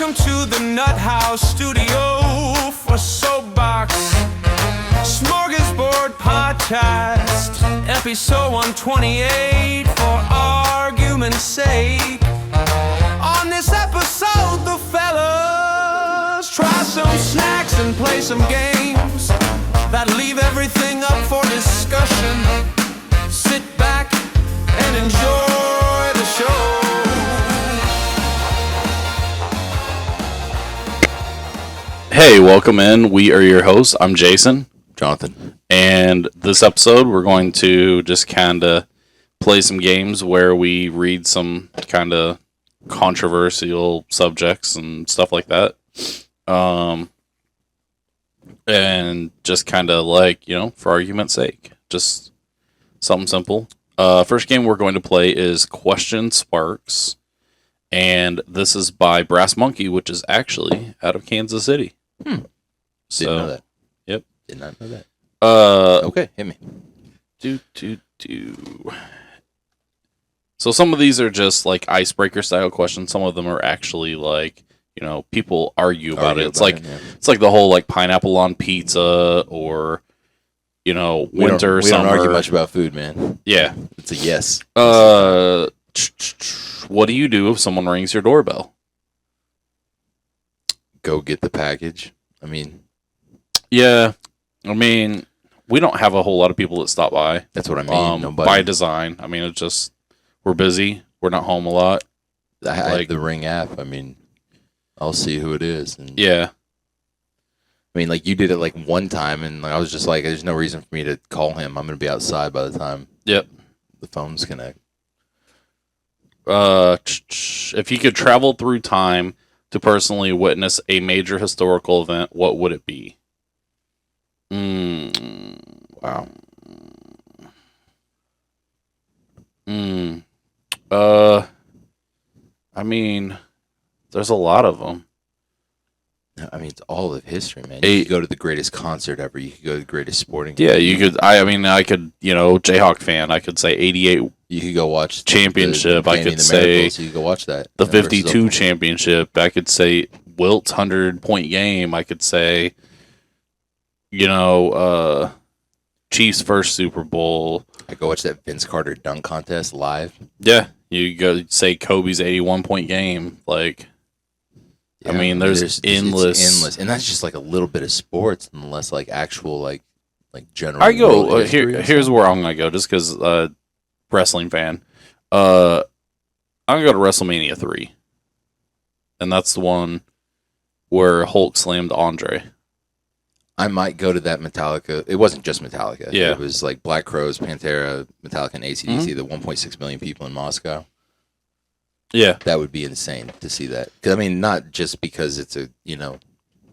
Welcome to the Nut House Studio for Soapbox Smorgasbord Podcast, episode 128 for argument's sake. On this episode, the fellas try some snacks and play some games that leave everything up for discussion. Sit back and enjoy the show. Hey, welcome in. We are your hosts. I'm Jason. Jonathan. And this episode, we're going to just kind of play some games where we read some kind of controversial subjects and stuff like that. And just kind of like, for argument's sake, just something simple. First game we're going to play is Question Sparks. And this is by Brass Monkey, which is actually out of Kansas City. Didn't know that. Yep. Did not know that. Okay, hit me. So some of these are just like icebreaker style questions. Some of them are actually like, people argue about it. It's like the whole like pineapple on pizza or winter, we summer. don't argue much about food, man. Yeah. It's a yes. What do you do if someone rings your doorbell? Go get the package. Yeah. We don't have a whole lot of people that stop by. That's what I mean. Nobody. By design. It's just, we're busy. We're not home a lot. I have the Ring app. I'll see who it is. And yeah. You did it like one time, and I was just like, there's no reason for me to call him. I'm going to be outside by the time the phones connect. If you could travel through time to personally witness a major historical event, what would it be? Wow. There's a lot of them. It's all of history, man. You could go to the greatest concert ever. You could go to the greatest sporting. Yeah, you could. I could. Jayhawk fan. I could say 88. You could go watch championship. I could say Miracles, you could go watch that. The 52 championship. I could say Wilt's 100-point game. I could say, Chiefs' first Super Bowl. I go watch that Vince Carter dunk contest live. Yeah, you go say Kobe's 81-point game. There's endless, and that's just like a little bit of sports, unless like actual like general. I go here's where I'm gonna go, just because wrestling fan. I'm gonna go to WrestleMania 3, and that's the one where Hulk slammed Andre. I might go to that Metallica. It wasn't just Metallica. Yeah, it was like Black Crowes, Pantera, Metallica, and AC/DC. The 1.6 million people in Moscow. Yeah, that would be insane to see that. 'Cause, not just because it's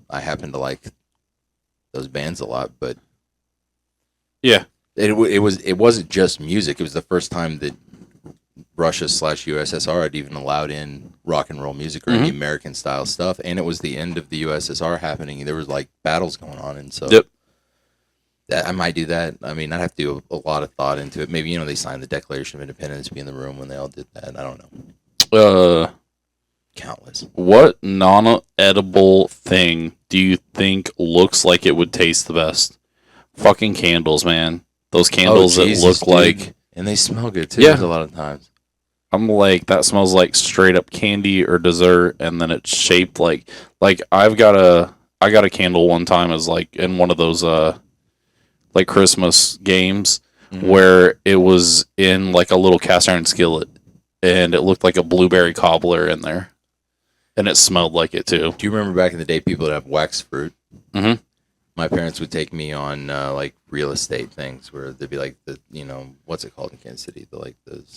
I happen to like those bands a lot, but yeah, it wasn't just music. It was the first time that Russia/USSR had even allowed in rock and roll music or any American style stuff, and it was the end of the USSR happening. There was like battles going on, and so I might do that. I'd have to do a lot of thought into it. Maybe they signed the Declaration of Independence, be in the room when they all did that. I don't know. Countless. What non-edible thing do you think looks like it would taste the best? Fucking candles, man. Those candles that look like... And they smell good, too, yeah. A lot of times. I'm like, that smells like straight up candy or dessert, and then it's shaped like I got a candle one time as like in one of those like Christmas games where it was in like a little cast iron skillet, and it looked like a blueberry cobbler in there, and it smelled like it too. Do you remember back in the day people would have wax fruit? Mm-hmm. My parents would take me on like real estate things where they'd be like the what's it called in Kansas City, the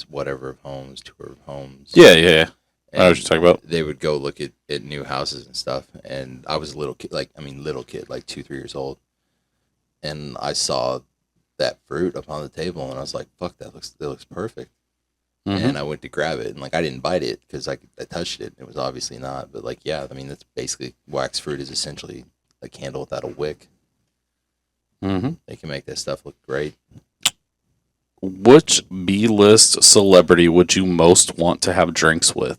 whatever of homes, tour of homes. Yeah. I know what you're talking about. They would go look at new houses and stuff, and I was a little kid, like 2-3 years old, and I saw that fruit up on the table, and I was like, "Fuck, that looks perfect." And I went to grab it, and I didn't bite it because I touched it. It was obviously not, but that's basically wax fruit is essentially a candle without a wick. They can make that stuff look great. Which B-list celebrity would you most want to have drinks with?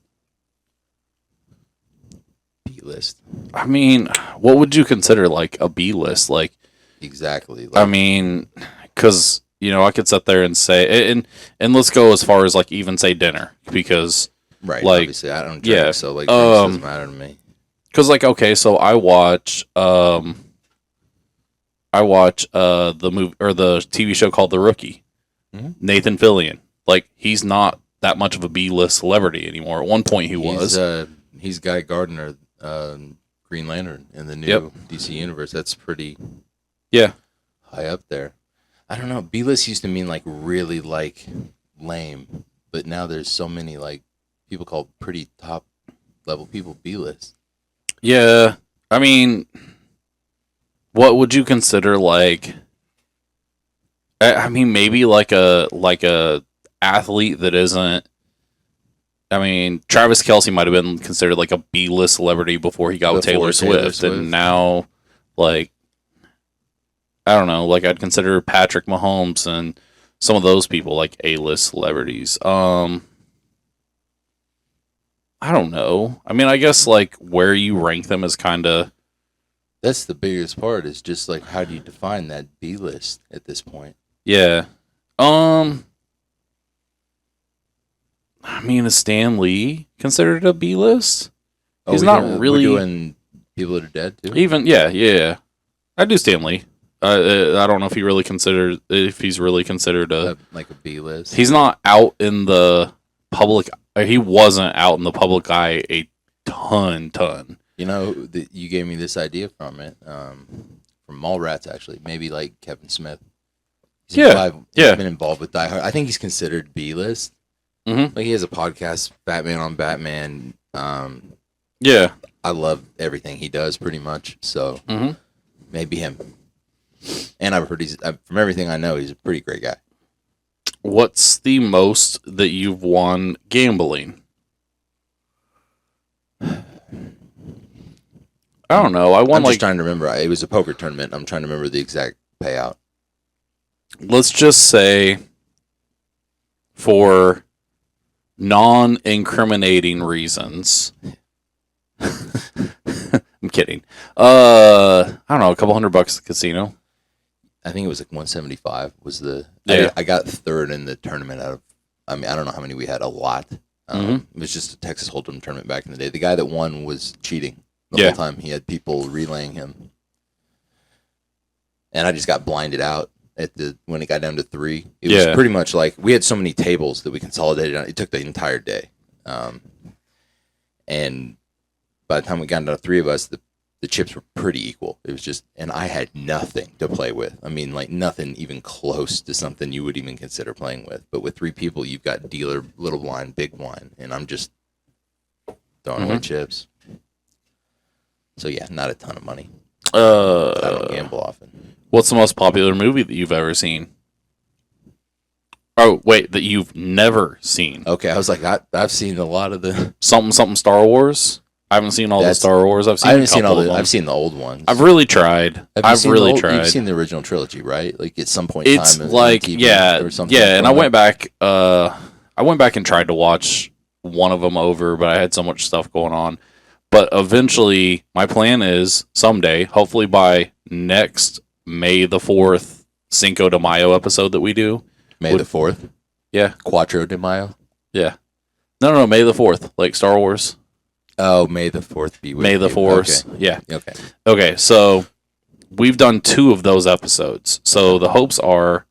list. I mean, what would you consider like a B list? Like, Exactly. I mean, because I could sit there and say, and let's go as far as like even say dinner, because right. like, Obviously, I don't drink, yeah, so like drinks doesn't matter to me. because like okay, so I watch the movie or the TV show called The Rookie. Mhm. Nathan Fillion, like he's not that much of a B list celebrity anymore. At one point, he was. He's Guy Gardner, Green Lantern in the new Yep. DC universe. That's pretty Yeah. high up there. I don't know. B list used to mean like really like lame, but now there's so many like people called pretty top level people B list. Yeah. I mean, what would you consider like? I mean, maybe like a athlete that isn't. I mean, Travis Kelce might have been considered like a B-list celebrity before he got with Taylor Swift, and now, like, I don't know, like I'd consider Patrick Mahomes and some of those people like A-list celebrities. I don't know. I mean, I guess like where you rank them is kind of. That's the biggest part. Is just like how do you define that B list at this point? Yeah. I mean, is Stan Lee considered a B list? He's not really We're doing people that are dead too. even. Yeah. I do Stan Lee. I don't know if he's really considered a Like a B list. He's not out in the public. He wasn't out in the public eye a ton. You know, you gave me this idea from it, from Mallrats actually. Maybe like Kevin Smith. He's been involved with Die Hard. I think he's considered B list. Mm-hmm. Like he has a podcast, Batman on Batman. Yeah, I love everything he does, pretty much. So maybe him. And I've heard from everything I know, he's a pretty great guy. What's the most that you've won gambling? I don't know. I'm just trying to remember. It was a poker tournament. I'm trying to remember the exact payout. Let's just say for non-incriminating reasons. I'm kidding. I don't know, a couple $100 at the casino. I think it was like 175 was the. Yeah. I got third in the tournament out of. I mean, I don't know how many we had. A lot. It was just a Texas Hold'em tournament back in the day. The guy that won was cheating the whole time. He had people relaying him, and I just got blinded out when it got down to 3. It was pretty much like we had so many tables that we consolidated on. It took the entire day, and by the time we got down to 3 of us, the chips were pretty equal. It was just, and I had nothing to play with. I mean, like nothing even close to something you would even consider playing with. But with 3 people, you've got dealer, little blind, big blind, and I'm just throwing away chips. So yeah, not a ton of money. I don't gamble often. What's the most popular movie that you've ever seen? Oh, wait, that you've never seen. Okay, I was like, I've seen a lot of the something Star Wars. I haven't seen all the Star Wars. I've seen all the. I've seen the old ones. I've really tried. I've really tried. You've seen the original trilogy, right? Like at some point in it's time, like TV or something. Yeah, and I went back. I went back and tried to watch one of them over, but I had so much stuff going on. But eventually, my plan is someday, hopefully by next May the 4th Cinco de Mayo episode that we do. May the 4th. Yeah. Cuatro de Mayo. Yeah. No, May the 4th, like Star Wars. Oh, May the 4th be with May the you. 4th. Okay. Yeah. Okay. Okay, so we've done 2 of those episodes. So the hopes are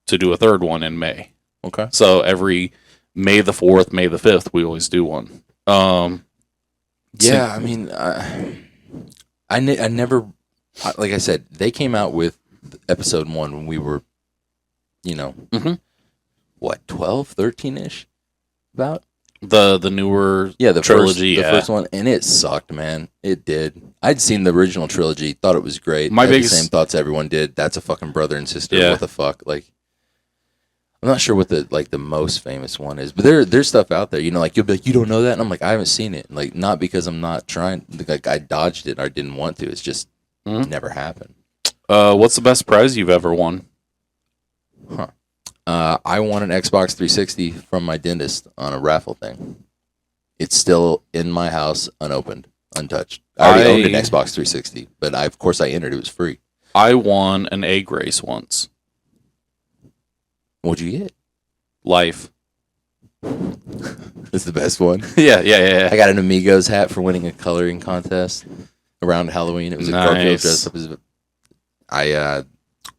to do a third one in May. Okay. So every May the 4th, May the 5th, we always do one. Yeah, I mean, I never, like I said, they came out with episode 1 when we were, what, 12, 13-ish? About? The newer the trilogy, the first one, and it sucked, man. It did. I'd seen the original trilogy, thought it was great. My biggest the same thoughts everyone did. That's a fucking brother and sister. Yeah. What the fuck? Like, I'm not sure what the most famous one is, but there's stuff out there. Like you'll be like, you don't know that, and I'm like, I haven't seen it. Like, not because I'm not trying. Like I dodged it or I didn't want to. It's just never happened. What's the best prize you've ever won? I won an Xbox 360 from my dentist on a raffle thing. It's still in my house, unopened. untouched. I already owned an I- Xbox 360, but of course I entered. It was free. I won an egg race once. What'd you get? Life. That's the best one. Yeah. I got an Amigos hat for winning a coloring contest around Halloween. It was a Garfield Nice. dressed up as.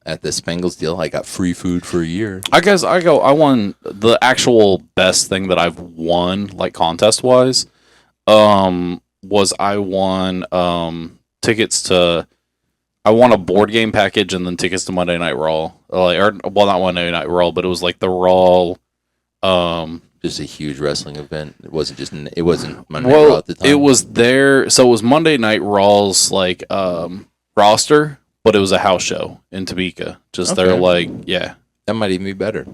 At the Spangles deal, I got free food for a year. I won the actual best thing that I've won, like contest wise, was I won tickets to. I won a board game package and then tickets to Monday Night Raw. Not Monday Night Raw, but it was like the Raw. Just a huge wrestling event. It wasn't Monday Night Raw at the time. It was there. So it was Monday Night Raw's like roster, but it was a house show in Topeka. Just Okay. they're like, yeah. That might even be better.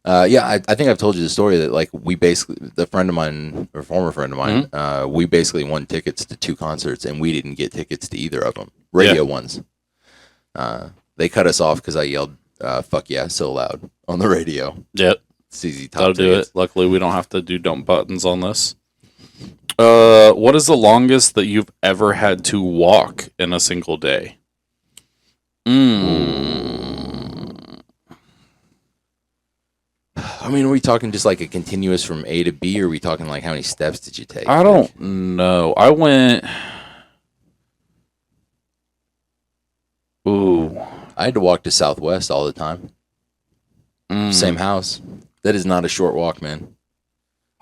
I think I've told you the story that like we basically, the friend of mine or former friend of mine, we basically won tickets to 2 concerts and we didn't get tickets to either of them. Radio ones. They cut us off because I yelled "fuck yeah" so loud on the radio. Yep. CZ Top That'll do tickets. it. Luckily, we don't have to do dump buttons on this. What is the longest that you've ever had to walk in a single day? I mean, are we talking just like a continuous from A to B, or are we talking like how many steps did you take? I don't know. I went. Ooh. I had to walk to Southwest all the time. Same house. That is not a short walk, man.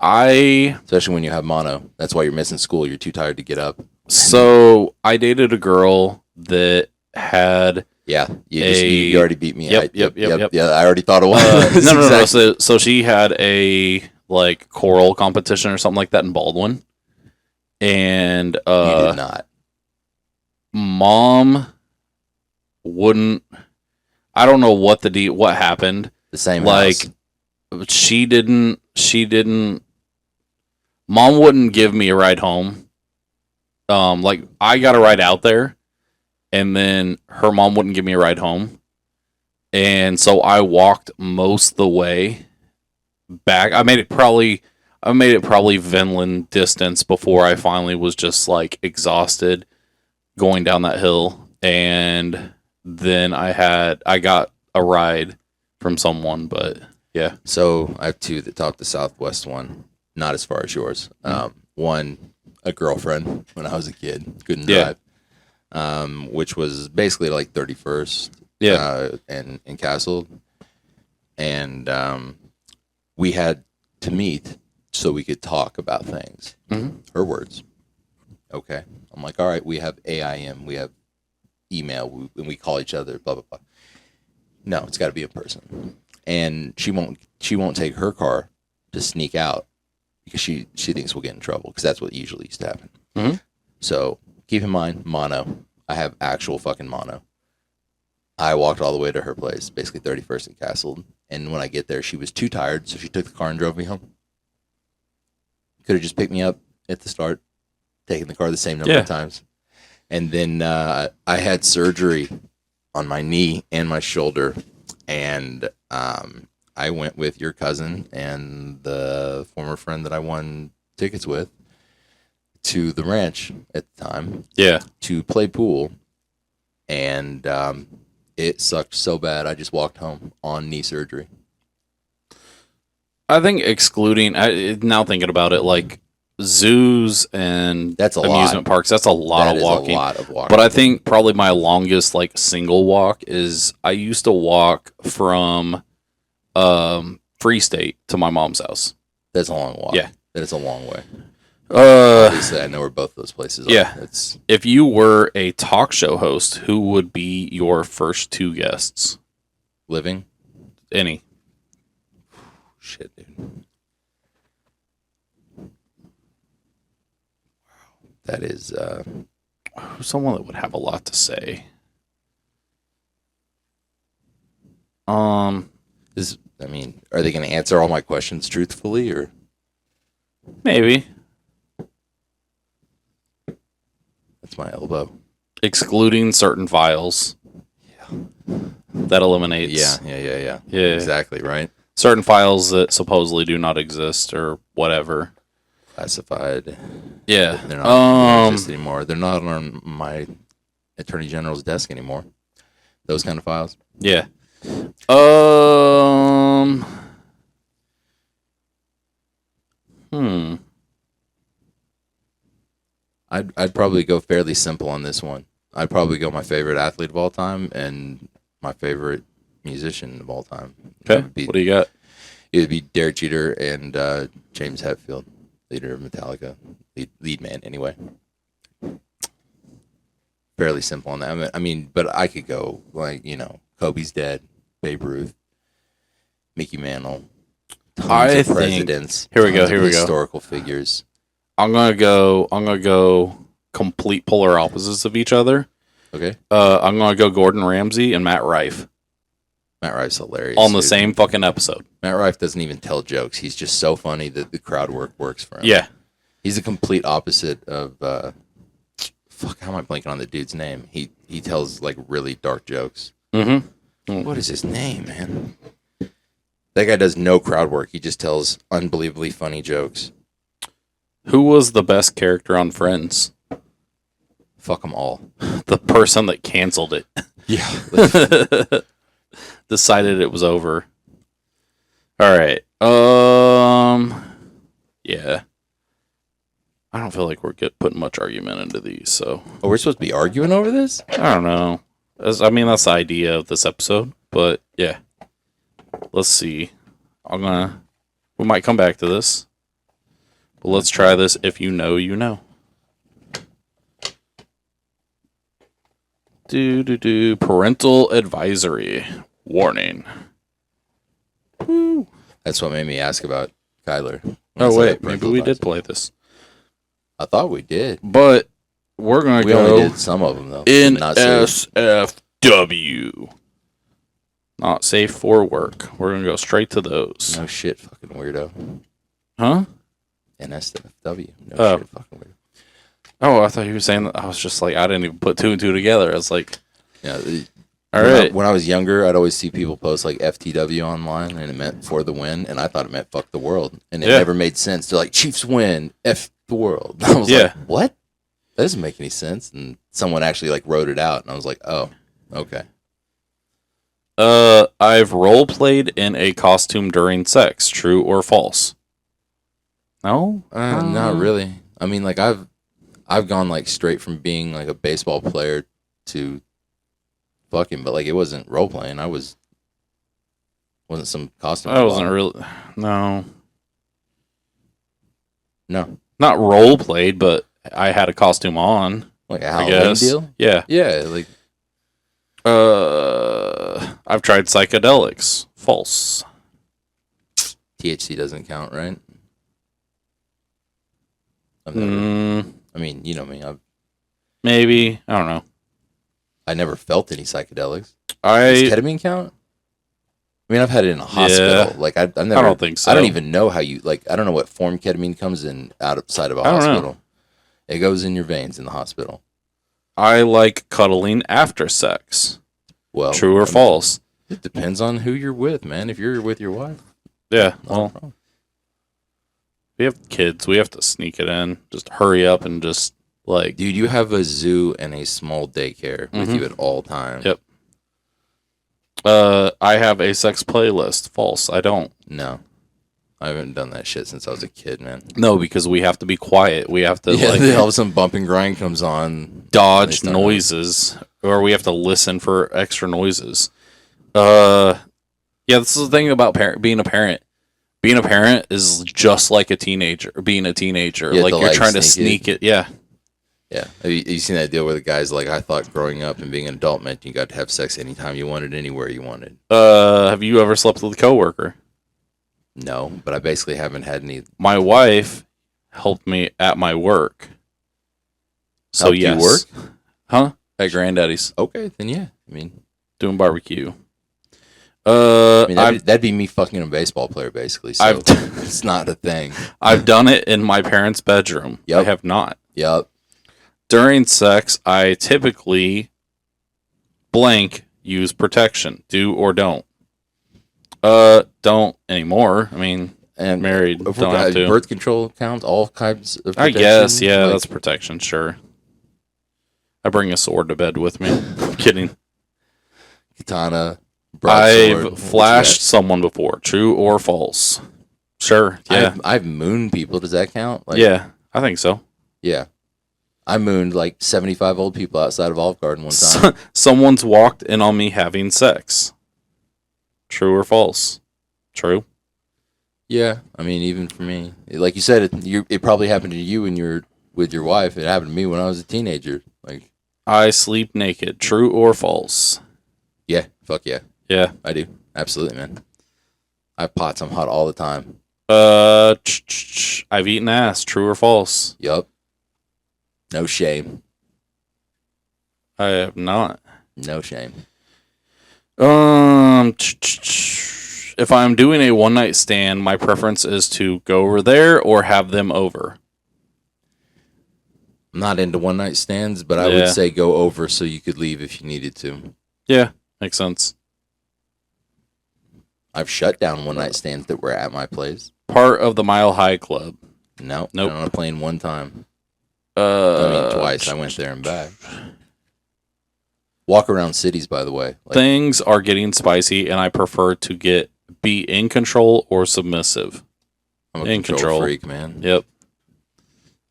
Especially when you have mono. That's why you're missing school. You're too tired to get up. So I dated a girl that had. Yeah, you already beat me. Yep. Yeah, I already thought of one. No. So she had a like choral competition or something like that in Baldwin, and You did not. Mom wouldn't. I don't know what happened. The same Like house. she didn't. Mom wouldn't give me a ride home. Like I got a ride out there, and then her mom wouldn't give me a ride home, and so I walked most of the way back. I made it probably Vinland distance before I finally was just like exhausted going down that hill, and then I got a ride from someone, but yeah. So I have 2 that top the Southwest one. Not as far as yours. One, a girlfriend when I was a kid, couldn't Yeah. drive. Which was basically like 31st. And in Castle. And we had to meet so we could talk about things. Her words. Okay. I'm like, all right, we have AIM, we have email, and we call each other, blah, blah, blah. No, it's got to be a person. And she won't take her car to sneak out because she thinks we'll get in trouble, because that's what usually used to happen. So keep in mind, mono. I have actual fucking mono. I walked all the way to her place, basically 31st and Castle. And when I get there, she was too tired, so she took the car and drove me home. Could have just picked me up at the start, taken the car the same number of times. And then I had surgery on my knee and my shoulder. And I went with your cousin and the former friend that I won tickets with to the ranch at the time. Yeah. To play pool. And it sucked so bad, I just walked home on knee surgery. I think excluding now thinking about it, like zoos and That's a amusement lot. parks, that's a lot That of is walking. a lot of walking. But I think probably my longest like single walk is I used to walk from Free State to my mom's house. That's a long walk. Yeah. That is a long way. Uh, Obviously, I know where both those places are. Yeah. It's if you were a talk show host, who would be your first 2 guests? living. Any? Shit, dude. Wow. That is Someone that would have a lot to say. I mean, are they going to answer all my questions truthfully, or Maybe. that's my elbow? Excluding certain files. Yeah. That eliminates. Yeah. Yeah. Exactly, right? Certain files that supposedly do not exist or whatever. Classified. Yeah. They're not they don't exist anymore. They're not on my attorney general's desk anymore. Those kind of files. Yeah. Um. Hmm. I'd probably go fairly simple on this one. I'd probably go my favorite athlete of all time and my favorite musician of all time. Okay. What do you got? It would be Derek Jeter and James Hetfield, leader of Metallica, lead man anyway. Fairly simple on that. I mean, but I could go like, Kobe's dead, Babe Ruth, Mickey Mantle, tons of presidents. Here we go. Historical figures. I'm gonna go complete polar opposites of each other. Okay. I'm gonna go Gordon Ramsay and Matt Rife Matt Rife's hilarious. on the same fucking episode. Matt Rife doesn't even tell jokes. He's just so funny that the crowd works for him. Yeah. He's a complete opposite of fuck, how am I blanking on the dude's name? He tells like really dark jokes. Mm-hmm. What is his name, man? That guy does no crowd work. He just tells unbelievably funny jokes. Who was the best character on Friends? Fuck them all. The person that canceled it. Yeah. Decided it was over. All right. Yeah. I don't feel like we're putting much argument into these, so Oh, we're supposed to be arguing over this? I don't know. That's the idea of this episode, but yeah. Let's see. We might come back to this. But let's try this. If you know, you know. Parental advisory. Warning. Woo. That's what made me ask about Kyler. Oh, wait. Maybe we did play this. I thought we did. But we're going to We go only did some of them, though. NSFW. Not safe for work. We're going to go straight to those. No shit, fucking weirdo. Huh? NSFW. No shit, fucking weirdo. Oh, I thought you were saying that. I was just like, I didn't even put two and two together. I was like, yeah. All right. When I was younger, I'd always see people post like FTW online, and it meant for the win, and I thought it meant fuck the world, and it never made sense. They're like, Chiefs win, F the world. I was like, what? That doesn't make any sense. And someone actually like wrote it out, and I was like, oh, okay. I've role played in a costume during sex. True or false? No, not really. I mean, like I've gone like straight from being like a baseball player to fucking, but like it wasn't role playing. Wasn't some costume. I wasn't really. No, not role played, but I had a costume on. Like a Halloween deal. Yeah. Like. I've tried psychedelics. False. THC doesn't count, right? I mean, you know me. Maybe. I don't know. I never felt any psychedelics. Does ketamine count? I mean, I've had it in a hospital. Yeah. Like, I've never. I don't think so. I don't even know how you like. I don't know what form ketamine comes in outside of a hospital. It goes in your veins in the hospital. I like cuddling after sex. Well, true or false? It depends on who you're with, man. If you're with your wife, yeah. Well, we have kids. We have to sneak it in. Just hurry up and just like. Dude, you have a zoo and a small daycare with you at all times. Yep. I have a sex playlist. False. I don't. No. I haven't done that shit since I was a kid, man. No, because we have to be quiet. We have to like all of a sudden bump and grind comes on. Dodge noises. Or we have to listen for extra noises. Yeah, this is the thing about being a parent. Being a parent is just like a teenager. Being a teenager. Like you're trying to sneak it. Yeah. Yeah. Have you seen that deal where the guy's like, I thought growing up and being an adult meant you got to have sex anytime you wanted, anywhere you wanted. Have you ever slept with a coworker? No, but I basically haven't had any. My wife helped me at my work. So helped yes. You work? Huh? At Granddaddy's. Okay, then yeah. I mean, doing barbecue. That'd be me fucking a baseball player, basically. So it's not a thing. I've done it in my parents' bedroom. Yep. I have not. Yep. During sex, I typically use protection. Do or don't. Don't anymore. I mean, And Married, if don't have to. birth control counts, all kinds of I protection, guess, yeah, like, that's protection, sure. I bring a sword to bed with me. I'm kidding. katana, broadsword. I've flashed someone before. True or false? Sure. Yeah. I've mooned people. Does that count? Like, yeah, I think so. Yeah. I mooned like 75 old people outside of Olive Garden one time. Someone's walked in on me having sex. True or false? True. Yeah. I mean, even for me, like you said, it probably happened to you when you were with your wife. It happened to me when I was a teenager. Like, I sleep naked. True or false? yeah, fuck yeah, Yeah. I do. Absolutely, man. I pot some hot all the time. I've eaten ass. True or false? Yup. No shame. I have not. No shame. If I'm doing a one night stand, my preference is to go over there or have them over. I'm not into one night stands, but I would say go over so you could leave if you needed to. Yeah, makes sense. I've shut down one night stands that were at my place. Part of the Mile High Club. Nope. Nope. On a plane one time. I mean, twice. I went there and back. Walk around cities, by the way. Like, things are getting spicy, and I prefer to be in control or submissive. I'm a in control freak, man. Yep.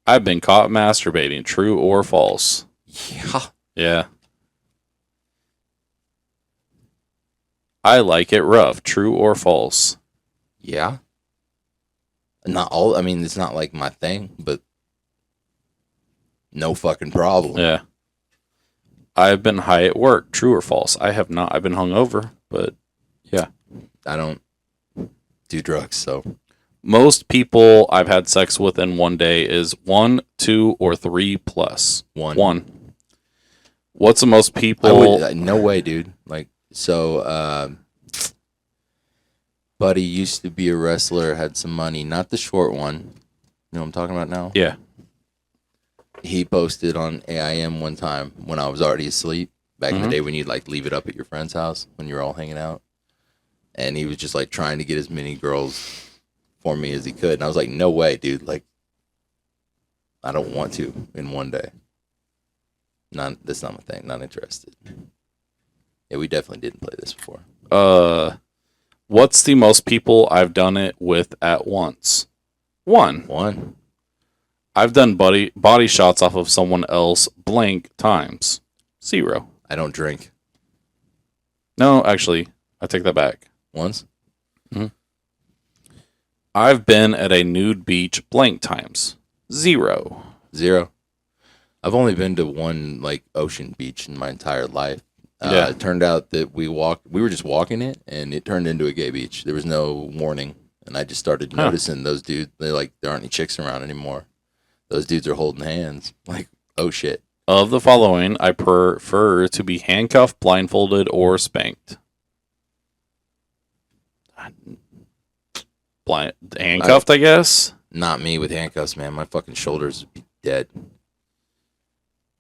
I've been caught masturbating. True or false? Yeah. Yeah. I like it rough. True or false? Yeah. Not all. I mean, it's not like my thing, but no fucking problem. Yeah. I've been high at work. True or false? I have not. I've been hungover, but yeah. I don't do drugs, so. Most people I've had sex with in one day is 1, 2, or 3 plus. One. What's the most people? No way, dude. Like, so, buddy used to be a wrestler, had some money, not the short one. You know what I'm talking about now? Yeah. He posted on AIM one time when I was already asleep, back in the day when you'd like leave it up at your friend's house when you were all hanging out. And he was just like trying to get as many girls for me as he could. And I was like, no way, dude. Like, I don't want to in one day. That's not my thing. Not interested. Yeah, we definitely didn't play this before. What's the most people I've done it with at once? One. I've done body shots off of someone else blank times. 0. I don't drink. No, actually, I take that back. Once? Mm-hmm. I've been at a nude beach blank times. 0. I've only been to one like ocean beach in my entire life. Yeah. It turned out that we were just walking it, and it turned into a gay beach. There was no warning, and I just started noticing those dudes. There aren't any chicks around anymore. Those dudes are holding hands. Like, oh shit. Of the following, I prefer to be handcuffed, blindfolded, or spanked. Handcuffed, I guess. Not me with handcuffs, man. My fucking shoulders would be dead.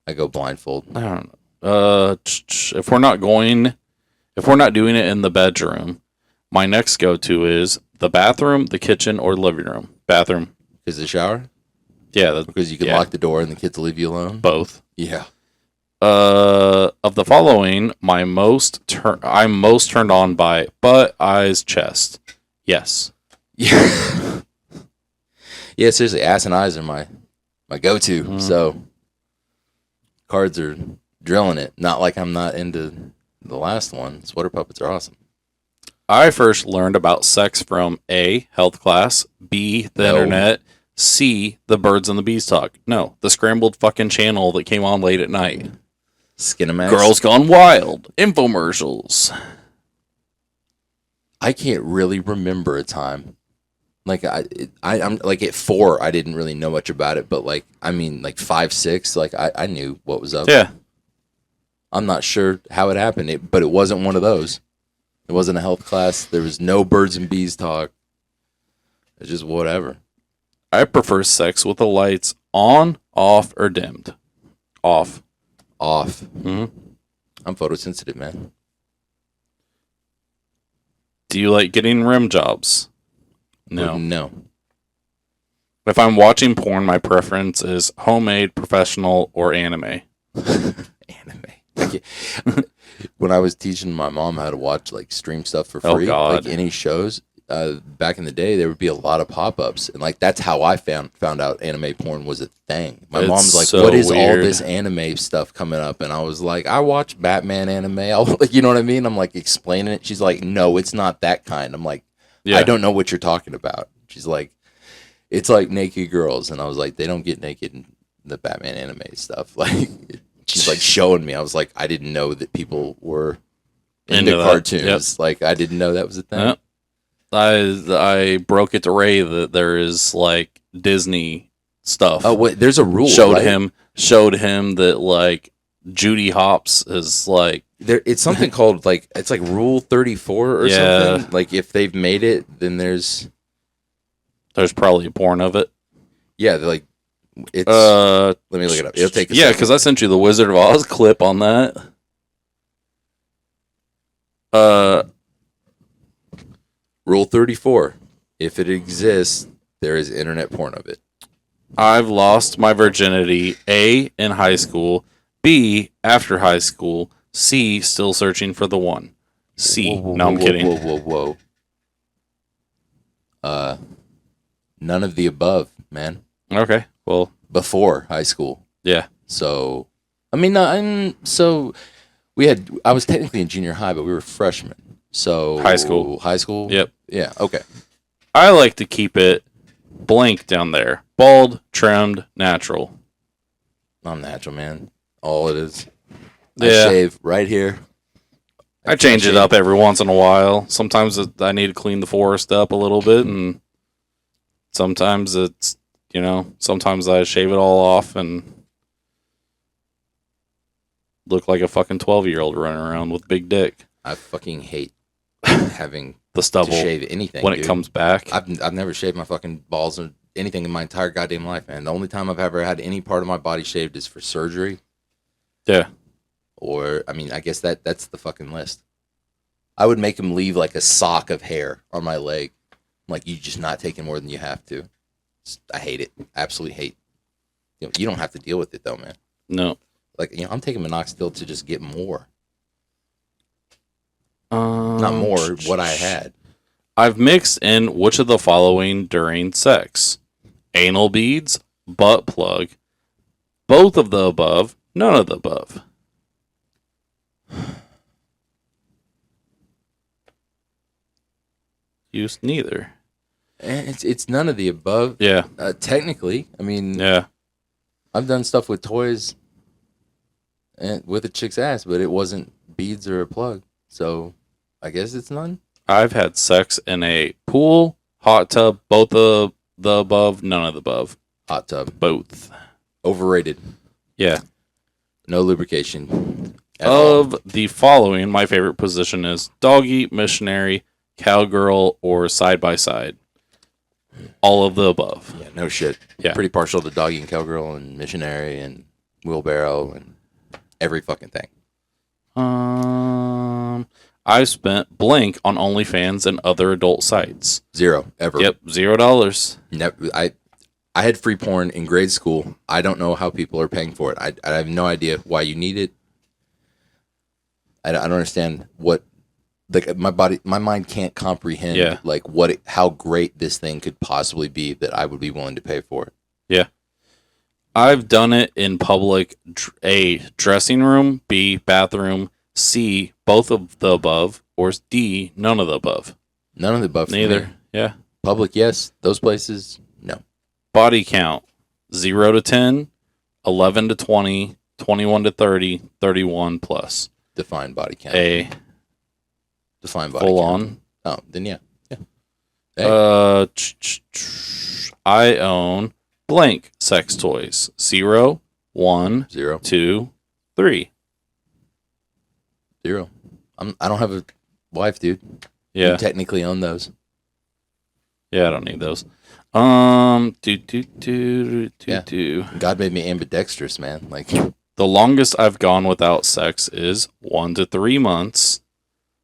I go blindfold. I don't know. If we're not doing it in the bedroom, my next go-to is the bathroom, the kitchen, or living room. Bathroom. Is the shower? Yeah, because you can lock the door and the kids will leave you alone. Both. Yeah. Of the following, I'm most turned on by butt, eyes, chest. Yes. Yeah. Yeah, seriously, ass and eyes are my go-to. Mm-hmm. So cards are drilling it. Not like I'm not into the last one. Sweater puppets are awesome. I first learned about sex from A, health class, B, the internet, C, the birds and the bees talk. No, the scrambled fucking channel that came on late at night. Skinamax. Girls Gone Wild. Infomercials. I can't really remember a time. Like I'm like at 4, I didn't really know much about it, but like 5, 6, like I knew what was up. Yeah. I'm not sure how it happened, but it wasn't one of those. It wasn't a health class. There was no birds and bees talk. It's just whatever. I prefer sex with the lights on, off, or dimmed. Off. Mm-hmm. I'm photosensitive, man. Do you like getting rim jobs? No. No. If I'm watching porn, my preference is homemade, professional, or anime. Anime. Like, when I was teaching my mom how to watch like stream stuff for Oh, free, God. like any shows, back in the day, there would be a lot of pop-ups, and like that's how I found out anime porn was a thing. My It's mom's like, so "What is all weird. this anime stuff coming up?" And I was like, "I watch Batman anime." Like, you know what I mean? I'm like explaining it. She's like, "No, it's not that kind." I'm like, Yeah. "I don't know what you're talking about." She's like, "It's like naked girls," and I was like, "They don't get naked in the Batman anime stuff." Like, she's like showing me. I was like, I didn't know that people were into Into that. cartoons. Like, I didn't know that was a thing. Yep. I broke it to Ray that there is like Disney stuff. Oh wait, there's a rule. showed right? him that like Judy Hopps is like It's something called like it's like Rule 34 or Yeah. something. Like if they've made it, then there's probably a porn of it. they're like it's. Let let me look it up. It'll take a yeah, second. because I sent you the Wizard of Oz clip on that. Rule 34. If it exists, there is internet porn of it. I've lost my virginity. A, in high school. B, after high school. C, still searching for the one. C. No, I'm kidding. Whoa. None of the above, man. Okay. Well, Before high school. yeah. So, I mean, I was technically in junior high, but we were freshmen. So High school. High school? Yep. Yeah, okay. I like to keep it blank down there. Bald, trimmed, natural. I'm natural, man. All it is. Yeah. I shave right here. I change it up every once in a while. Sometimes I need to clean the forest up a little bit, and sometimes it's, sometimes I shave it all off and look like a fucking 12-year-old running around with a big dick. I fucking hate having The to stubble shave anything when dude. it comes back. I've never shaved my fucking balls or anything in my entire goddamn life, man. The only time I've ever had any part of my body shaved is for surgery. Yeah. Or, I mean, I guess that's the fucking list. I would make him leave like a sock of hair on my leg. Like, you just not taking more than you have to. I hate it. Absolutely hate. You don't have to deal with it though, man. No. Like, I'm taking minoxidil to just get more. Not more, what I had. I've mixed in which of the following during sex: anal beads, butt plug, both of the above, none of the above. Used neither. It's none of the above. Yeah. Technically, I mean, Yeah. I've done stuff with toys and with a chick's ass, but it wasn't beads or a plug. So I guess it's none. I've had sex in a pool, hot tub, both of the above, none of the above. Hot tub. Both. Overrated. Yeah. No lubrication. At all. Of the following, my favorite position is doggy, missionary, cowgirl, or side by side. All of the above. Yeah, no shit. Yeah. Pretty partial to doggy and cowgirl and missionary and wheelbarrow and every fucking thing. I've spent blank on OnlyFans and other adult sites. Zero. Ever. Yep, $0. Never. I had free porn in grade school. I don't know how people are paying for it. I have no idea why you need it. I don't understand what, like, my mind can't comprehend Yeah. like how great this thing could possibly be that I would be willing to pay for it. Yeah. I've done it in public: A, dressing room; B, bathroom; C, both of the above; or D, none of the above. None of the above. for me. Neither. Yeah. Public, yes. Those places, no. Body count: 0 to 10, 11 to 20, 21 to 30, 31 plus. Define body count. A, Define body full count. on. Oh, then yeah. Hey. I own blank sex toys: 0, 1, 0. 2, 3. 0. I don't have a wife, dude. Yeah. You technically own those. Yeah, I don't need those. God made me ambidextrous, man. Like, The longest I've gone without sex is 1 to 3 months,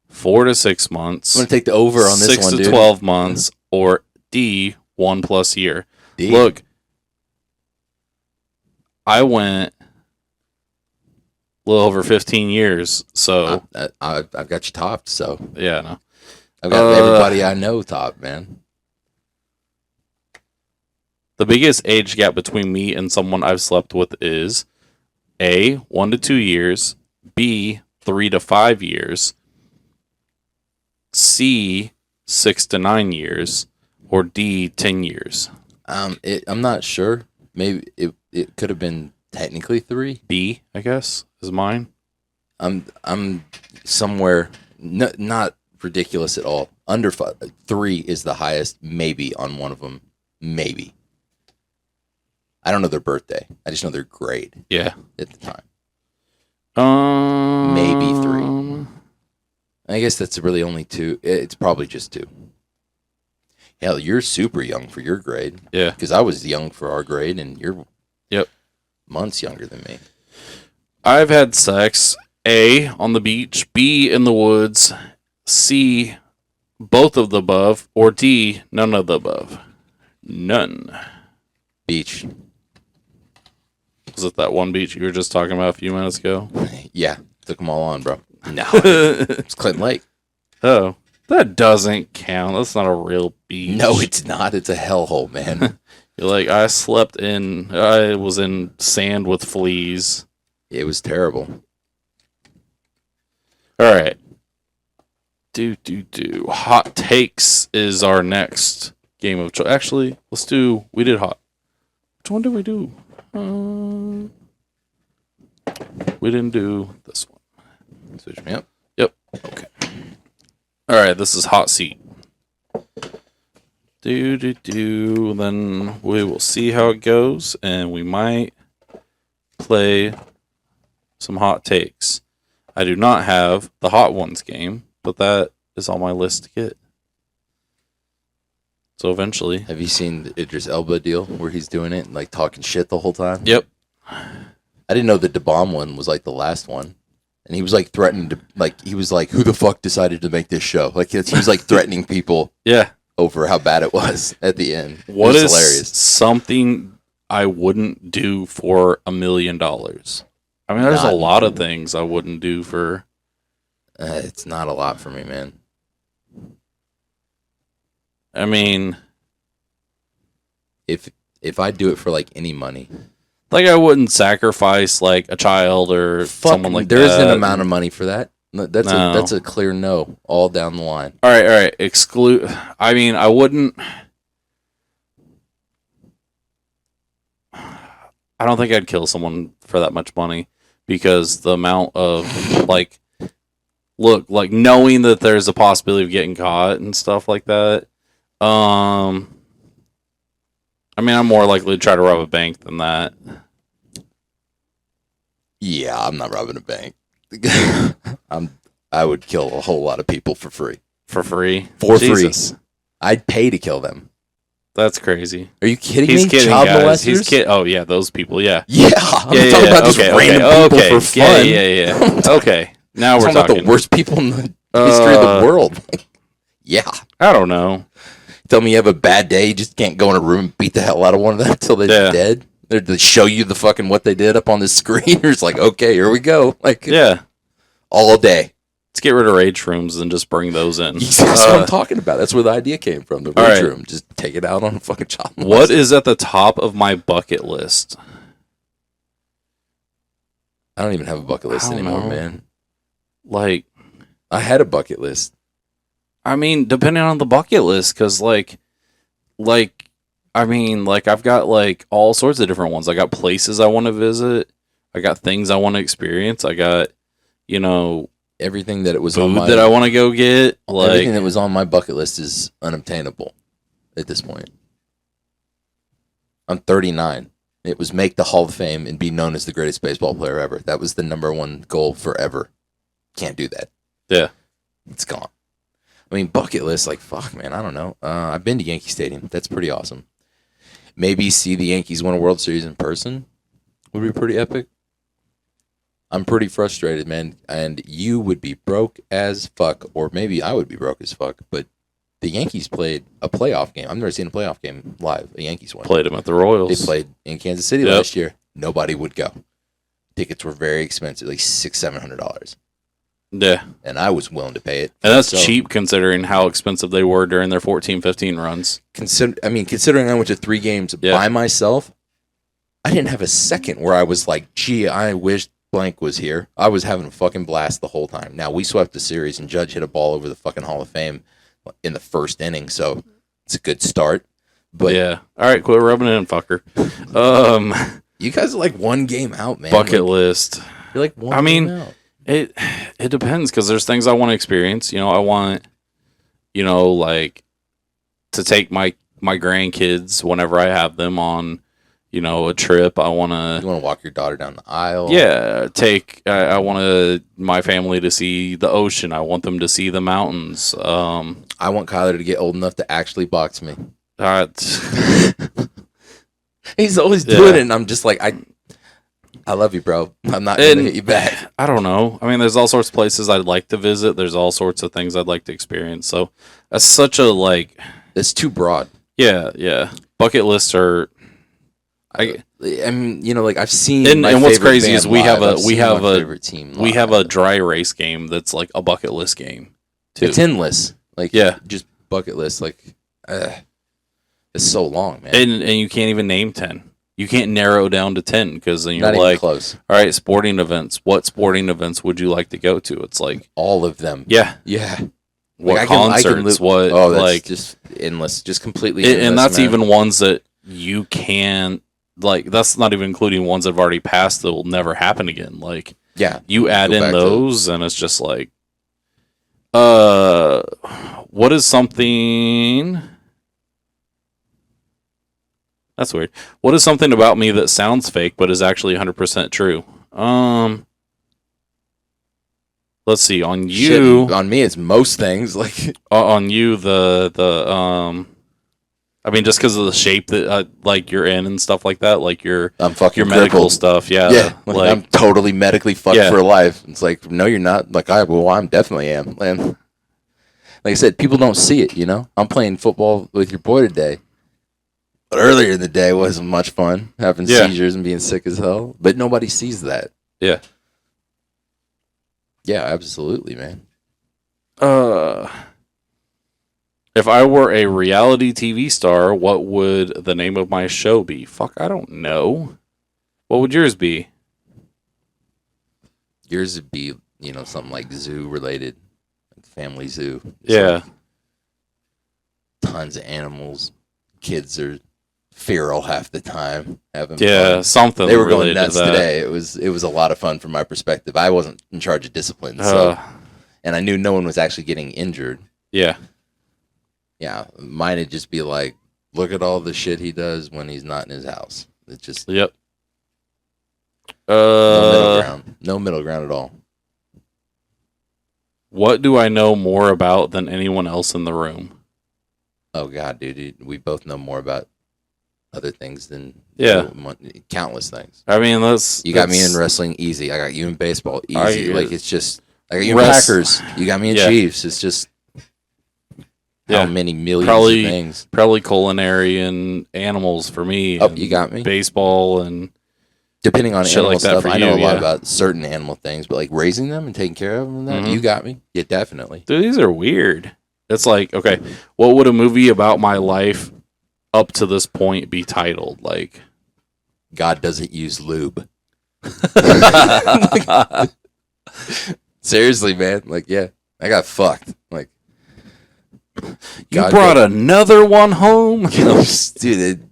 4 to 6 months, I'm gonna take the over on this 6 one, to dude. 12 months, or D, 1+ year. D. Look, I went a little over 15 years, so I've got you topped, so yeah, no. I've got everybody I know topped, man. The biggest age gap between me and someone I've slept with is A, 1 to 2 years, B, 3 to 5 years, C, 6 to 9 years, or D, 10 years. I'm not sure. Maybe it could have been technically 3. B, I guess, is mine. I'm somewhere not ridiculous at all. Under 3 is the highest, maybe on one of them, maybe. I don't know their birthday. I just know their grade. Yeah. At the time. Maybe 3. I guess that's really only 2. It's probably just 2. Hell, you're super young for your grade. Yeah. Because I was young for our grade, and you're months younger than me. I've had sex, A, on the beach, B, in the woods, C, both of the above, or D, none of the above. None. Beach. Was it that one beach you were just talking about a few minutes ago? Yeah. Took them all on, bro. No. It's Clinton Lake. Oh, that doesn't count. That's not a real beach. No, it's not. It's a hellhole, man. You're like, I was in sand with fleas. It was terrible. All right. Hot takes is our next game of choice. Actually, we did hot. Which one did we do? We didn't do this one. Switch me up. Yep. Okay. All right, this is hot seat. Then we will see how it goes, and we might play some hot takes. I do not have the Hot Ones game, but that is on my list to get. So eventually. Have you seen the Idris Elba deal where he's doing it and like talking shit the whole time? Yep. I didn't know the DeBomb one was like the last one. And he was like threatening to, like, he was like, who the fuck decided to make this show? Like, he was like threatening people Yeah. over how bad it was at the end. What it was is hilarious. something I wouldn't do for $1 million? I mean, there's a lot of things I wouldn't do for. It's not a lot for me, man. I mean, If I do it for like any money, like I wouldn't sacrifice like a child or someone like there that. isn't an amount of money for that. That's No. that's a clear no all down the line. All right. I mean, I wouldn't. I don't think I'd kill someone for that much money because the amount of like, knowing that there's a possibility of getting caught and stuff like that. I mean, I'm more likely to try to rob a bank than that. Yeah, I'm not robbing a bank. I would kill a whole lot of people for free. For free? Jesus. I'd pay to kill them. That's crazy. Are you kidding He's me? kidding, Child guys. molesters? Oh, yeah, those people, yeah. Yeah, I'm talking about just random people for fun. Yeah. Okay, now I'm we're talking about talking. the worst people in the history of the world. Yeah. I don't know. Tell me you have a bad day, you just can't go in a room and beat the hell out of one of them until they're dead. They show you the fucking what they did up on the screen. It's like, okay, here we go. Like, yeah, all day. Let's get rid of rage rooms and just bring those in. That's what I'm talking about. That's where the idea came from. The rage room. Just take it out on a fucking child molester. What is at the top of my bucket list? I don't even have a bucket list anymore, man. Like, I had a bucket list. I mean, depending on the bucket list, because I've got like all sorts of different ones. I got places I want to visit. I got things I want to experience. I got, everything that it was food on my that I want to go get. Like, everything that was on my bucket list is unobtainable at this point. I'm 39. It was make the Hall of Fame and be known as the greatest baseball player ever. That was the number one goal forever. Can't do that. Yeah. It's gone. I mean, bucket list, like, fuck, man, I don't know. I've been to Yankee Stadium. That's pretty awesome. Maybe see the Yankees win a World Series in person would be pretty epic. I'm pretty frustrated, man, and you would be broke as fuck, or maybe I would be broke as fuck, but the Yankees played a playoff game. I've never seen a playoff game live. A Yankees one. Played them at the Royals. They played in Kansas City Yep. last year. Nobody would go. Tickets were very expensive, like $600-$700, Yeah. and I was willing to pay it. And that's So, cheap considering how expensive they were during their 14-15 runs. Considering I went to 3 games Yeah. by myself, I didn't have a second where I was like, "Gee, I wish blank was here." I was having a fucking blast the whole time. Now we swept the series, and Judge hit a ball over the fucking Hall of Fame in the first inning, so it's a good start. But Yeah. All right, quit rubbing it in, fucker. you guys are like one game out, man. Bucket Like, list. you're like one I mean, game out. It depends because there's things I want to experience. You know, I want, like to take my grandkids whenever I have them on, a trip. I want You to, want to walk your daughter down the aisle? I want my family to see the ocean. I want them to see the mountains. I want Kyler to get old enough to actually box me. He's always doing it, and I'm just like, I love you, bro. I'm not going to hit you back. I don't know. I mean, there's all sorts of places I'd like to visit. There's all sorts of things I'd like to experience. So that's such a It's too broad. yeah. Bucket lists are. I mean, like I've seen. And my what's favorite crazy band is we live. have I've seen my a favorite team. we live. have a dry erase game that's like a bucket list game too. It's endless. Like Yeah. just bucket list. Like it's so long, man. and you can't even name 10. You can't narrow it down to 10 because then you're Not even like, close. all right, sporting events. What sporting events would you like to go to? It's like, All of them. yeah, Yeah. what Like, I can concerts? li- What Oh, that's like, just endless. Just completely. and endless, that's man. even ones that you can't like. That's not even including ones that have already passed that will never happen again. Like Yeah. you add Go in back to- those, and it's just like, what is something? That's weird. What is something about me that sounds fake but is actually 100% true? Let's see. On you, Shit, on me, it's most things. Like on you, I mean, just because of the shape that like you're in and stuff like that, like your I'm fucking medical crippled. stuff. Yeah, Yeah, like, I'm totally medically fucked Yeah. for life. It's like, no, you're not. Like I'm definitely am. And like I said, people don't see it. I'm playing football with your boy today. But earlier in the day wasn't much fun, having Yeah. seizures and being sick as hell. But nobody sees that. yeah. Yeah, absolutely, man. If I were a reality TV star, what would the name of my show be? Fuck, I don't know. What would yours be? Yours would be, something like zoo related, like family zoo. Just Yeah. like tons of animals. Kids are feral half the time. Having Yeah, fun. something. They were going related nuts to that. today. It was a lot of fun from my perspective. I wasn't in charge of discipline, so and I knew no one was actually getting injured. Yeah. Yeah, mine would just be like, look at all the shit he does when he's not in his house. It's just Yep. no middle ground. No middle ground at all. What do I know more about than anyone else in the room? Oh God, dude, we both know more about other things than countless things. I mean, You got me in wrestling, easy. I got you in baseball, easy. Like it's just I got you in Rest- Packers. You got me in Yeah. Chiefs. It's just Yeah. how many millions Probably- of things. probably culinary and animals for me. Oh, and you got me. baseball and Depending on Shit animal like that stuff, for I know you, a lot yeah. about certain animal things, but like raising them and taking care of them, and that, Mhm. you got me. Yeah, definitely. dude, these are weird. It's like, okay, what would a movie about my life up to this point be titled? Like, God doesn't use lube. Seriously, man. Like, yeah, I got fucked. Like, you God brought another one home? dude,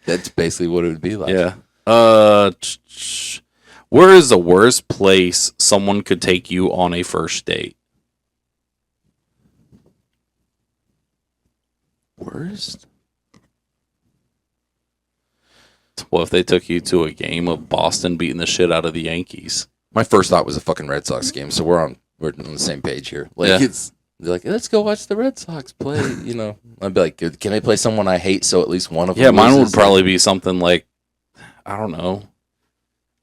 that's basically what it would be like. Yeah. Where is the worst place someone could take you on a first date? Worst? Well, if they took you to a game of Boston beating the shit out of the Yankees. My first thought was a fucking Red Sox game, so we're on the same page here. Like, Yeah. they're like, let's go watch the Red Sox play. I'd be like, can they play someone I hate so at least one of them Yeah, mine would loses? probably be something like, I don't know.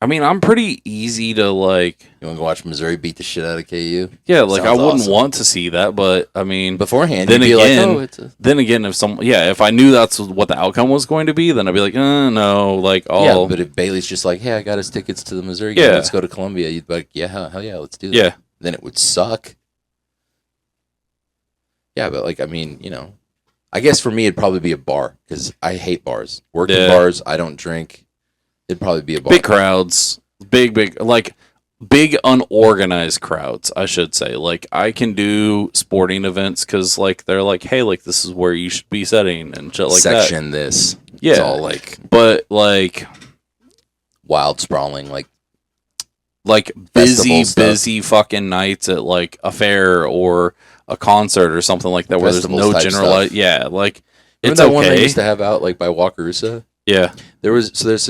I mean, I'm pretty easy to like. You want to go watch Missouri beat the shit out of KU? Yeah, like I Sounds wouldn't awesome. want to see that, but I mean, Beforehand, then you'd be again, like, oh, it's a... then again, if I knew that's what the outcome was going to be, then I'd be like, no, like, Yeah, but if Bailey's just like, hey, I got us tickets to the Missouri game, Yeah. let's go to Columbia, you'd be like, yeah, hell yeah, let's do that. yeah, Then it would suck. Yeah, but like, I mean, I guess for me, it'd probably be a bar because I hate bars. Working Yeah. bars, I don't drink. It'd probably be a bar. big crowds, big unorganized crowds, I should say. Like I can do sporting events because like they're like, hey, like this is where you should be setting and shit like that. Section this. Yeah. It's all like But like wild, sprawling, like busy, Festival stuff. busy fucking nights at like a fair or a concert or something like that where there's Festivals no type generalized. stuff. Yeah, like remember it's that one they okay. used to have out like by Wakarusa? Yeah. There's this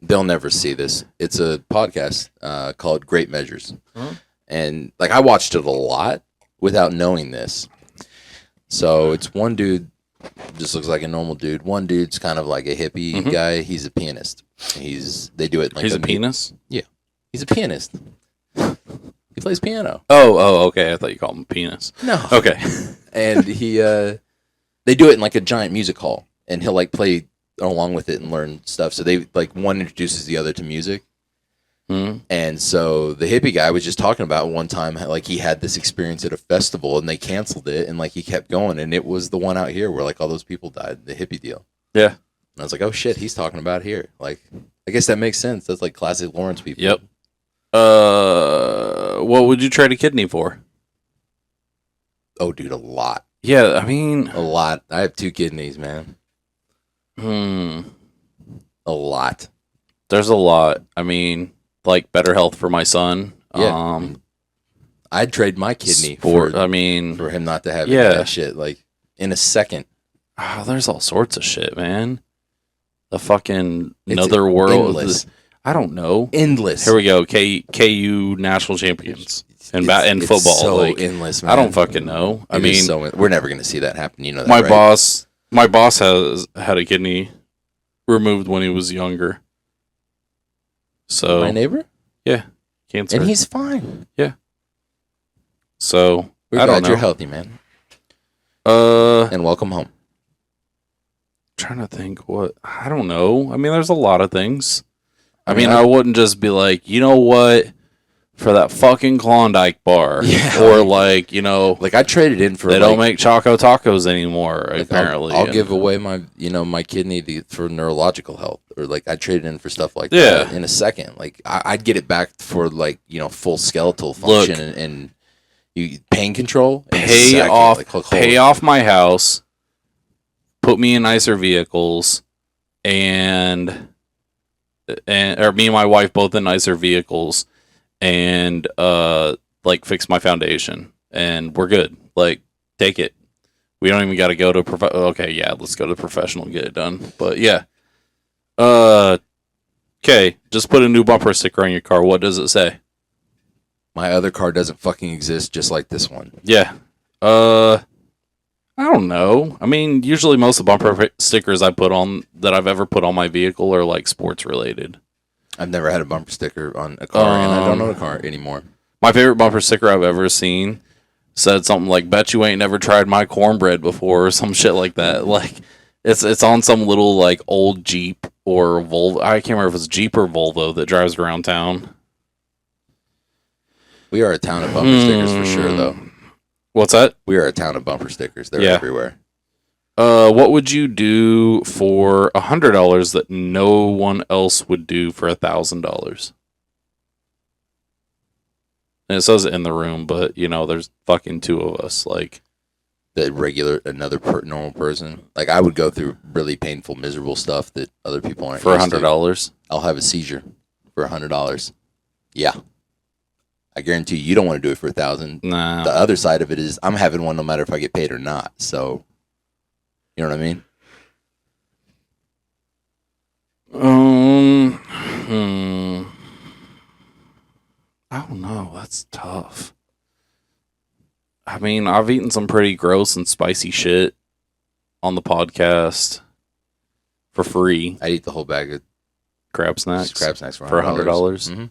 they'll never see this. It's a podcast called Great Measures. Huh? And like I watched it a lot without knowing this. So it's one dude just looks like a normal dude. One dude's kind of like a hippie Mhm. guy. He's a pianist. They do it like He's a penis. He's a pianist. He plays piano. Oh, okay. I thought you called him a penis. No. Okay. And they do it in like a giant music hall, and he'll like play along with it and learn stuff. So they like one introduces the other to music. Mhm. And so the hippie guy was just talking about one time how, like he had this experience at a festival and they canceled it and like he kept going, and it was the one out here where like all those people died, the hippie deal. Yeah. And I was like, oh shit, he's talking about here. Like, I guess that makes sense. That's like classic Lawrence people. Yep. What would you trade a kidney for? Oh, dude, a lot. Yeah, I mean, A lot. I have 2 kidneys, man. A lot. there's a lot. I mean, like better health for my son. Yeah. I'd trade my kidney sport. I mean, for him not to have Yeah. that shit like in a second. there's all sorts of shit, man. The fucking It's another world. endless. I don't know. Endless. Here we go. KU national champions in It's football. so like endless, man. I don't fucking know. I It is mean, we're never gonna see that happen. You know that, my right? boss has had a kidney removed when he was younger. So My neighbor, cancer. and he's fine. So We're I don't glad you're know. healthy, man, I'm and welcome home. trying to think what I don't know. I mean, there's a lot of things. I mean, I- I wouldn't just be like, you know what, for that fucking Klondike bar, Yeah. or like, you know, Like I traded in for they don't like, make Choco Tacos anymore. like, Apparently, I'll and- give away my kidney for neurological health, or like I traded in for stuff like Yeah. that in a second. Like I'd get it back for like full skeletal Look. function and pain control. in a pay second. off Like, hold- pay off my house, put me in nicer vehicles, and or me and my wife both in nicer vehicles, and like fix my foundation, and we're good. Like take it. We don't even got to go to okay, yeah, let's go to professional and get it done. But yeah, okay, just put a new bumper sticker on your car. What does it say? My other car doesn't fucking exist, just like this one. Yeah. I don't know. I mean, usually most of the bumper stickers I put on that I've ever put on my vehicle are like sports related. I've never had a bumper sticker on a car, and I don't own a car anymore. My favorite bumper sticker I've ever seen said something like "Bet you ain't never tried my cornbread before" or some shit like that. Like it's on some little like old Jeep or Volvo. I can't remember if it's Jeep or Volvo that drives around town. We are a town of bumper stickers for sure, though. What's that? We are a town of bumper stickers. They're Yeah. everywhere. What would you do for $100 that no one else would do for $1,000? And it says it in the room, but there's fucking 2 of us. Like, Normal person. Like I would go through really painful, miserable stuff that other people aren't. for used to. $100. I'll have a seizure for $100. Yeah, I guarantee you don't want to do it for $1,000. Nah. The other side of it is I'm having one no matter if I get paid or not. So, you know what I mean? I don't know. That's tough. I mean, I've eaten some pretty gross and spicy shit on the podcast for free. I'd eat the whole bag of crab snacks. Just crab snacks for $100. Mm-hmm.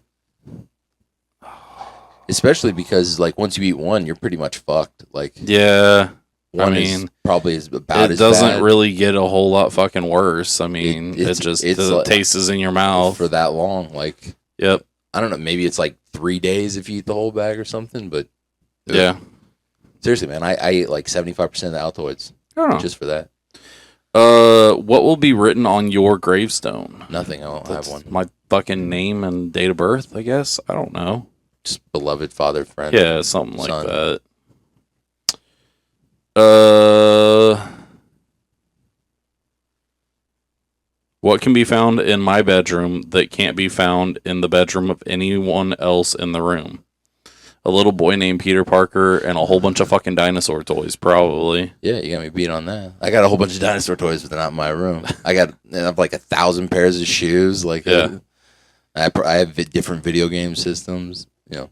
Especially because like once you eat one, you're pretty much fucked. Like Yeah. one I is mean, probably about it as doesn't bad really get a whole lot fucking worse. I mean, it's it like- tastes in your mouth. for that long. Like Yep. I don't know, maybe it's like 3 days if you eat the whole bag or something. But Yeah. seriously, man, I ate like 75% of the Altoids Oh. just for that. What will be written on your gravestone? Nothing. I don't have one. My fucking name and date of birth, I guess. I don't know. Just beloved father, friend. Yeah, something like Son. that. What can be found in my bedroom that can't be found in the bedroom of anyone else in the room? A little boy named Peter Parker and a whole bunch of fucking dinosaur toys, probably. Yeah, you got me beat on that. I got a whole bunch of dinosaur toys, but they're not in my room. I have like 1,000 pairs of shoes. Like, Yeah. I have different video game systems. You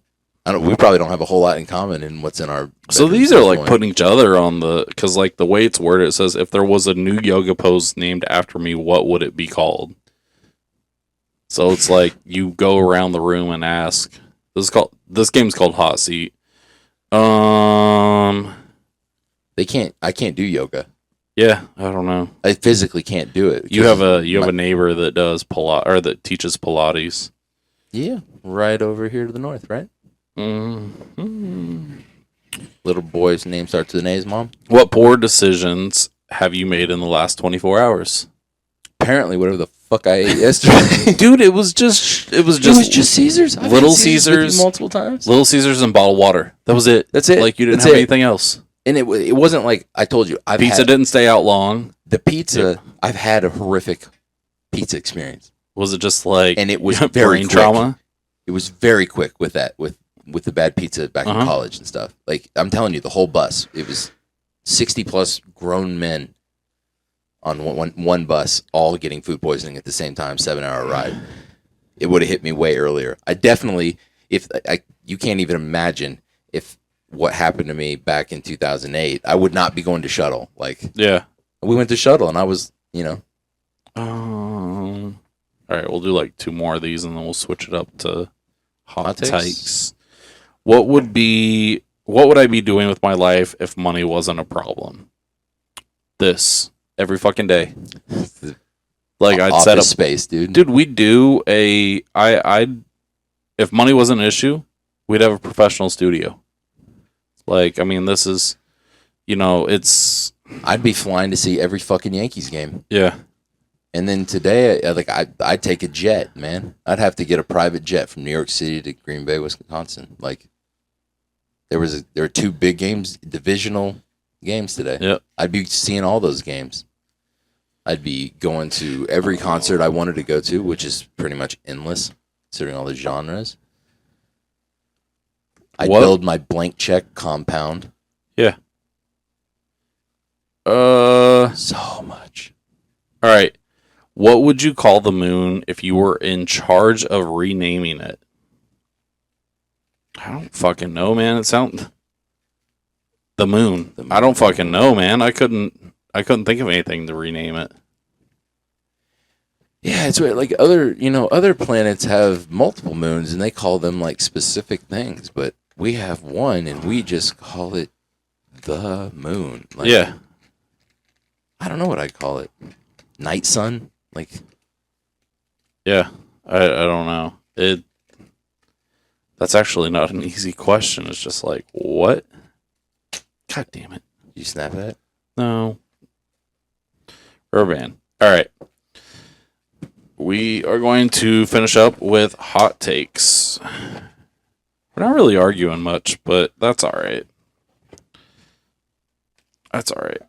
know, we probably don't have a whole lot in common in what's in our. So bedrooms these at are this like point. putting each other on the, because like the way it's worded, it says if there was a new yoga pose named after me, what would it be called? So it's like you go around the room and ask. This game's called Hot Seat. I can't do yoga. Yeah, I don't know. I physically can't do it. You have a my- neighbor that does Pilates or that teaches Pilates. Yeah, right over here to the north, right? Mm-hmm. Little boy's name starts with an A's, mom. What poor decisions have you made in the last 24 hours? Apparently, whatever the fuck I ate yesterday. Dude, it was just It was just Caesars. I've had Little with Caesars. you multiple times. Little Caesars and bottled water. That was it. That's it. Like you didn't That's have it. anything else. And it wasn't like I told you. Pizza didn't stay out long. The pizza. I've had a horrific pizza experience, Was it just like and it was brain very quick. trauma? It was very quick with that with the bad pizza back in Uh-huh. college and stuff. Like I'm telling you, the whole bus. It was 60 plus grown men on one bus, all getting food poisoning at the same time. 7-hour ride. It would have hit me way earlier. I definitely, you can't even imagine if what happened to me back in 2008. I would not be going to Shuttle. Like Yeah. we went to Shuttle, and I was, All right, we'll do like 2 more of these, and then we'll switch it up to hot Hot takes? takes. What would I be doing with my life if money wasn't a problem? This every fucking day. Like I'd office set up, space, dude. dude. We do I'd if money wasn't an issue, we'd have a professional studio. Like I mean, this is, it's I'd be flying to see every fucking Yankees game. yeah. And then today, I'd take a jet, man. I'd have to get a private jet from New York City to Green Bay, Wisconsin. Like, there were 2 big games, divisional games today. Yep. I'd be seeing all those games. I'd be going to every concert I wanted to go to, which is pretty much endless, considering all the genres. I'd What? build my blank check compound. Yeah. All So much. right. What would you call the moon if you were in charge of renaming it? I don't fucking know, man. The moon. I don't fucking know, man. I couldn't think of anything to rename it. Yeah, it's weird. Like other planets have multiple moons, and they call them like specific things, but we have one, and we just call it the moon. Like, Yeah. I don't know what I'd call it. Night sun, like Yeah. I don't know. That's actually not an easy question. It's just like, what? God damn it. you snap at it. No. Urban. All right. We are going to finish up with hot takes. We're not really arguing much, but that's all right. That's all right.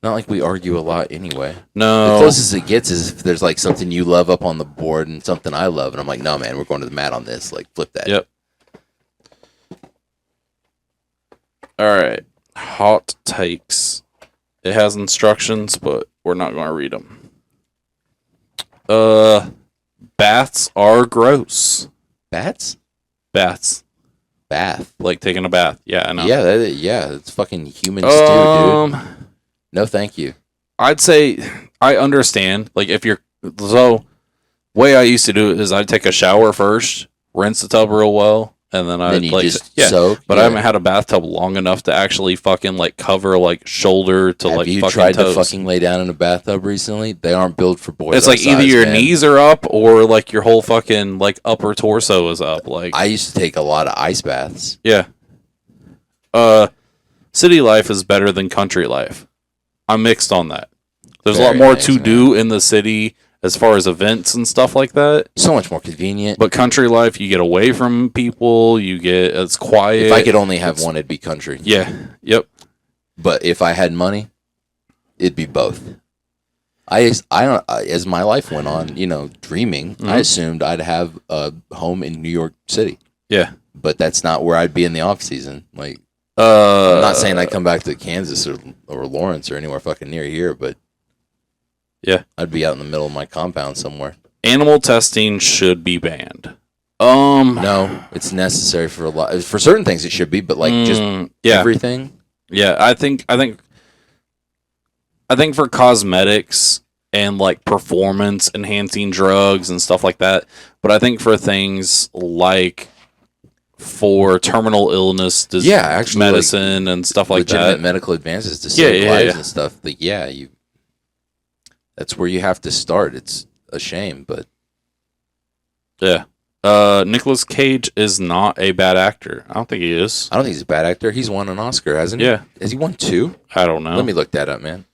Not like we argue a lot anyway. The No. closest it gets is if there's like something you love up on the board and something I love, and I'm like, no, man, we're going to the mat on this. Like, flip that. Yep. All right. Hot takes. It has instructions, but we're not going to read them. Baths are gross. Bats? Baths. Bath. Like taking a bath. Yeah, I know. Yeah, it's fucking human stew, dude. No, thank you. I'd say I understand. Like if you're so Way I used to do it is I'd take a shower first, rinse the tub real well, and then I'd Then you like just yeah. soak. But I haven't had a bathtub long enough to actually fucking like cover like shoulder to Have like you fucking tried toes. to fucking lay down in a bathtub recently? They aren't built for boys. It's our like either size, your man. knees are up or like your whole fucking like upper torso is up. Like I used to take a lot of ice baths. yeah. City life is better than country life. I'm mixed on that. There's a lot Very more nice, to man. do in the city as far as events and stuff like that. So much more convenient. But country life, you get away from people. It's quiet. If I could only have one, it'd be country. yeah, yep, But if I had money, it'd be both. As my life went on, dreaming, Mm-hmm. I assumed I'd have a home in New York City. yeah. But that's not where I'd be in the off season. Like, I'm not saying I'd come back to Kansas or Lawrence or anywhere fucking near here, but Yeah. I'd be out in the middle of my compound somewhere. Animal testing should be banned. No, it's necessary for a lot. For certain things, it should be, but like just yeah, everything. yeah. I think for cosmetics and like performance enhancing drugs and stuff like that. But I think for things like for terminal illness, Yeah, actually, like, medicine and stuff like legitimate that. medical advances to save Yeah, lives yeah. and stuff. Like, that's where you have to start. It's a shame, but Yeah. Nicolas Cage is not a bad actor. I don't think he is. I don't think he's a bad actor. He's won an Oscar, hasn't he? Yeah. Has he won 2? I don't know. Let me look that up, man.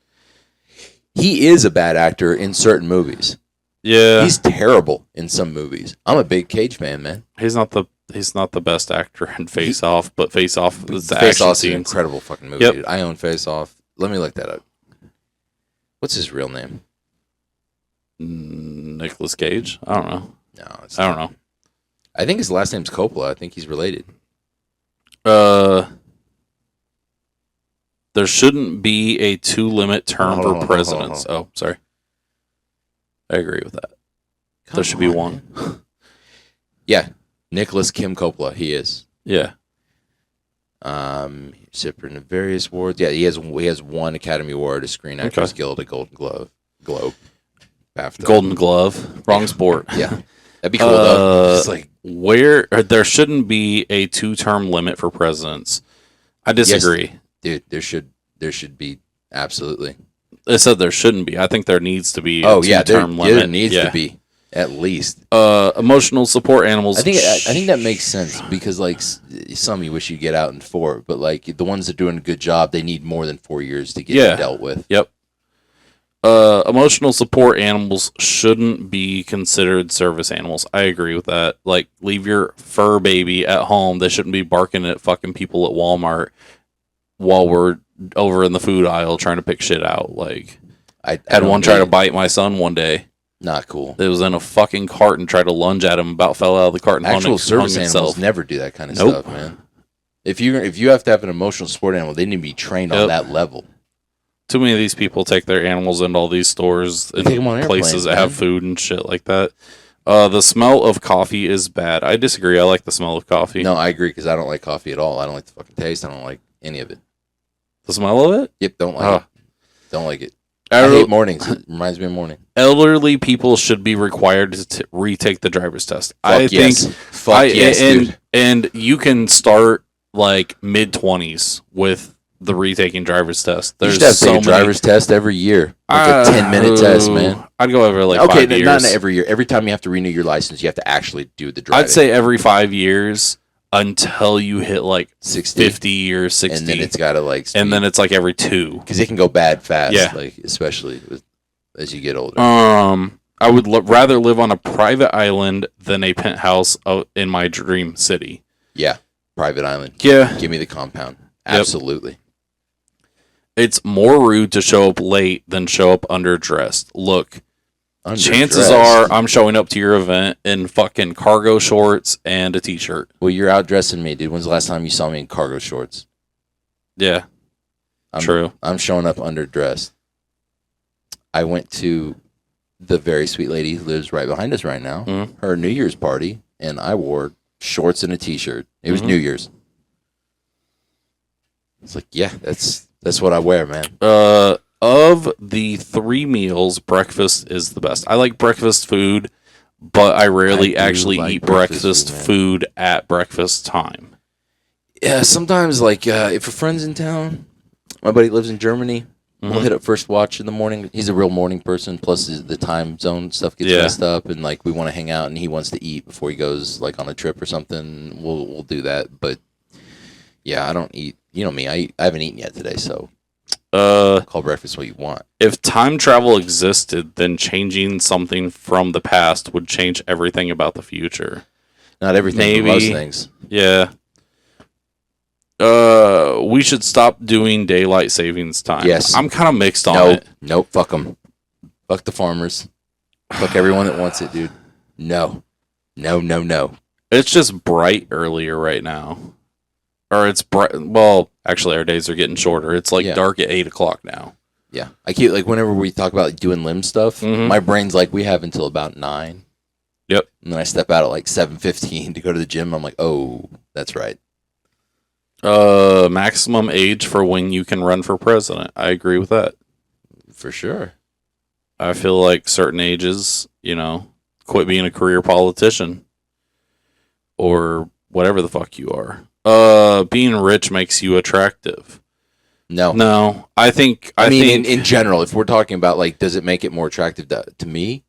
He is a bad actor in certain movies. Yeah. He's terrible in some movies. I'm a big Cage fan, man. He's not the best actor in Face Off, but Face Off is the Face action Off is an scenes. incredible fucking movie, Yep. dude. I own Face Off. Let me look that up. What's his real name? Nicolas Cage? I don't know. No, it's I don't know. I think his last name's Coppola. I think he's related. There shouldn't be a 2-limit term Hold on, for presidents. Oh, sorry. I agree with that. There should be Come one. man. Yeah, Nicholas Kim Coppola. He is. Yeah. Recipient of various awards. Yeah, he has one Academy Award, a Screen Actors Guild, a Golden Globe, BAFTA. Golden Glove. Wrong sport. Yeah, that'd be cool though. It's like There shouldn't be a 2-term limit for presidents. I disagree. dude, there should be absolutely. I said there shouldn't be. I think there needs to be a Oh yeah, there 2-term limit. needs to be at least. Emotional support animals. I think that makes sense because like some you wish you get out in 4, but like the ones that are doing a good job, they need more than 4 years to get dealt with. Yep. Emotional support animals shouldn't be considered service animals. I agree with that. Like, leave your fur baby at home. They shouldn't be barking at fucking people at Walmart while we're over in the food aisle trying to pick shit out. Like, I had one try to bite my son one day. Not cool. It was in a fucking cart and tried to lunge at him. About fell out of the cart and Actual hung service himself. animals never do that kind of Nope. stuff, man. If you have to have an emotional support animal, they need to be trained on Yep. that level. Too many of these people take their animals into all these stores and take 'em on places airplanes, that have man. food and shit like that. The smell of coffee is bad. I disagree. I like the smell of coffee. No, I agree because I don't like coffee at all. I don't like the fucking taste. I don't like any of it. The smell of it? Yep, don't like Oh. it. Don't like it. I hate mornings. It reminds me of morning. Elderly people should be required to retake the driver's test. Fuck yes. Fuck yes, dude. And you can start like mid-20s with the retaking driver's test. You There's should have to so take a many. driver's test every year. Like a 10-minute test, man. I'd go over like Okay, 5 years. not every year. Every time you have to renew your license, you have to actually do the driving. I'd say every 5 years until you hit like 60. 50 or 60. And then it's got to like... and then it's like every 2. Because it can go bad fast. Yeah. Like, especially as you get older. I would rather live on a private island than a penthouse in my dream city. Yeah. Private island. Yeah. Give me the compound. Yep. Absolutely. It's more rude to show up late than show up underdressed. Look, chances Underdressed. are I'm showing up to your event in fucking cargo shorts and a t-shirt. Well, you're outdressing me, dude. When's the last time you saw me in cargo shorts? Yeah, true. I'm showing up underdressed. I went to the very sweet lady who lives right behind us right now, Mhm. her New Year's party, and I wore shorts and a t-shirt. It was Mhm. New Year's. It's like, yeah, that's what I wear, man. Of the 3 meals, breakfast is the best. I like breakfast food. but I rarely I do actually like eat breakfast breakfast food, man. food at breakfast time. Yeah, sometimes like if a friend's in town, my buddy lives in Germany. We'll Mhm. hit up First Watch in the morning. He's a real morning person. Plus, the time zone stuff gets Yeah. messed up, and like we want to hang out, and he wants to eat before he goes like on a trip or something. We'll do that. But yeah, I don't eat. You know me. I haven't eaten yet today, so call breakfast what you want. If time travel existed, then changing something from the past would change everything about the future. Not everything, Maybe. but most things. Yeah. We should stop doing daylight savings time. Yes. I'm kind of mixed on No, it. nope. Fuck them. Fuck the farmers. Fuck everyone that wants it, dude. No. It's just bright earlier right now. Or it's bright. Well, actually, our days are getting shorter. It's like Yeah. dark at 8 o'clock now. Yeah, I keep like whenever we talk about like, doing limb stuff, Mhm. my brain's like we have until about 9. Yep. And then I step out at like 7:15 to go to the gym. I'm like, oh, that's right. Maximum age for when you can run for president. I agree with that. For sure. I feel like certain ages, quit being a career politician or whatever the fuck you are. Being rich makes you attractive. No, I think. I mean, in general, if we're talking about like, does it make it more attractive to me?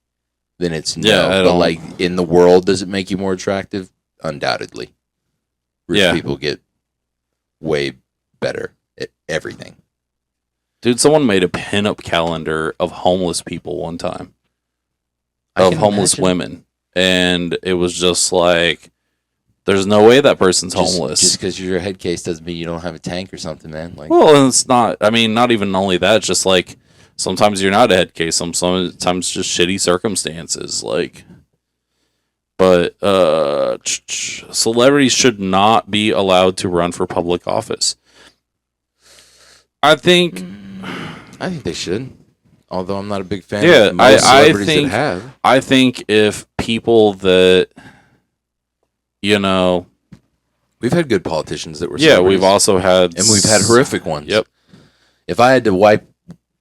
Then it's no. Yeah, I But don't- like in the world, does it make you more attractive? Undoubtedly. Rich Yeah. people get way better at everything. dude, someone made a pinup calendar of homeless people one time, I of can homeless imagine. women, and it was just like, there's no way that person's homeless. Just because your head case doesn't mean you don't have a tank or something, man. Like, Well, and it's not. I mean, not even only that. It's just like sometimes you're not a head case. Sometimes just shitty circumstances. Like, but celebrities should not be allowed to run for public office. I think. I think they should. Although I'm not a big fan Yeah, of most I celebrities think- that have. I think if people that, We've had good politicians that were yeah, celebrities. we've also had, and we've had horrific ones. Yep. If I had to wipe,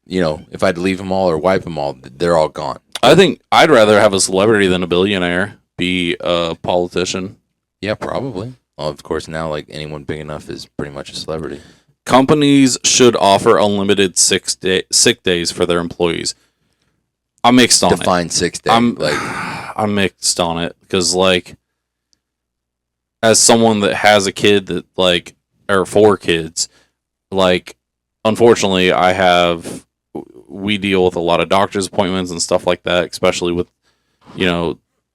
if I had to leave them all or wipe them all, they're all gone. I think I'd rather have a celebrity than a billionaire be a politician. Yeah, probably. Well, of course, now like anyone big enough is pretty much a celebrity. Companies should offer unlimited sick days for their employees. I'm mixed on it. Define 6 days. I'm mixed on it because, like, as someone that has a kid that, like, or 4 kids, like, unfortunately, we deal with a lot of doctor's appointments and stuff like that, especially with,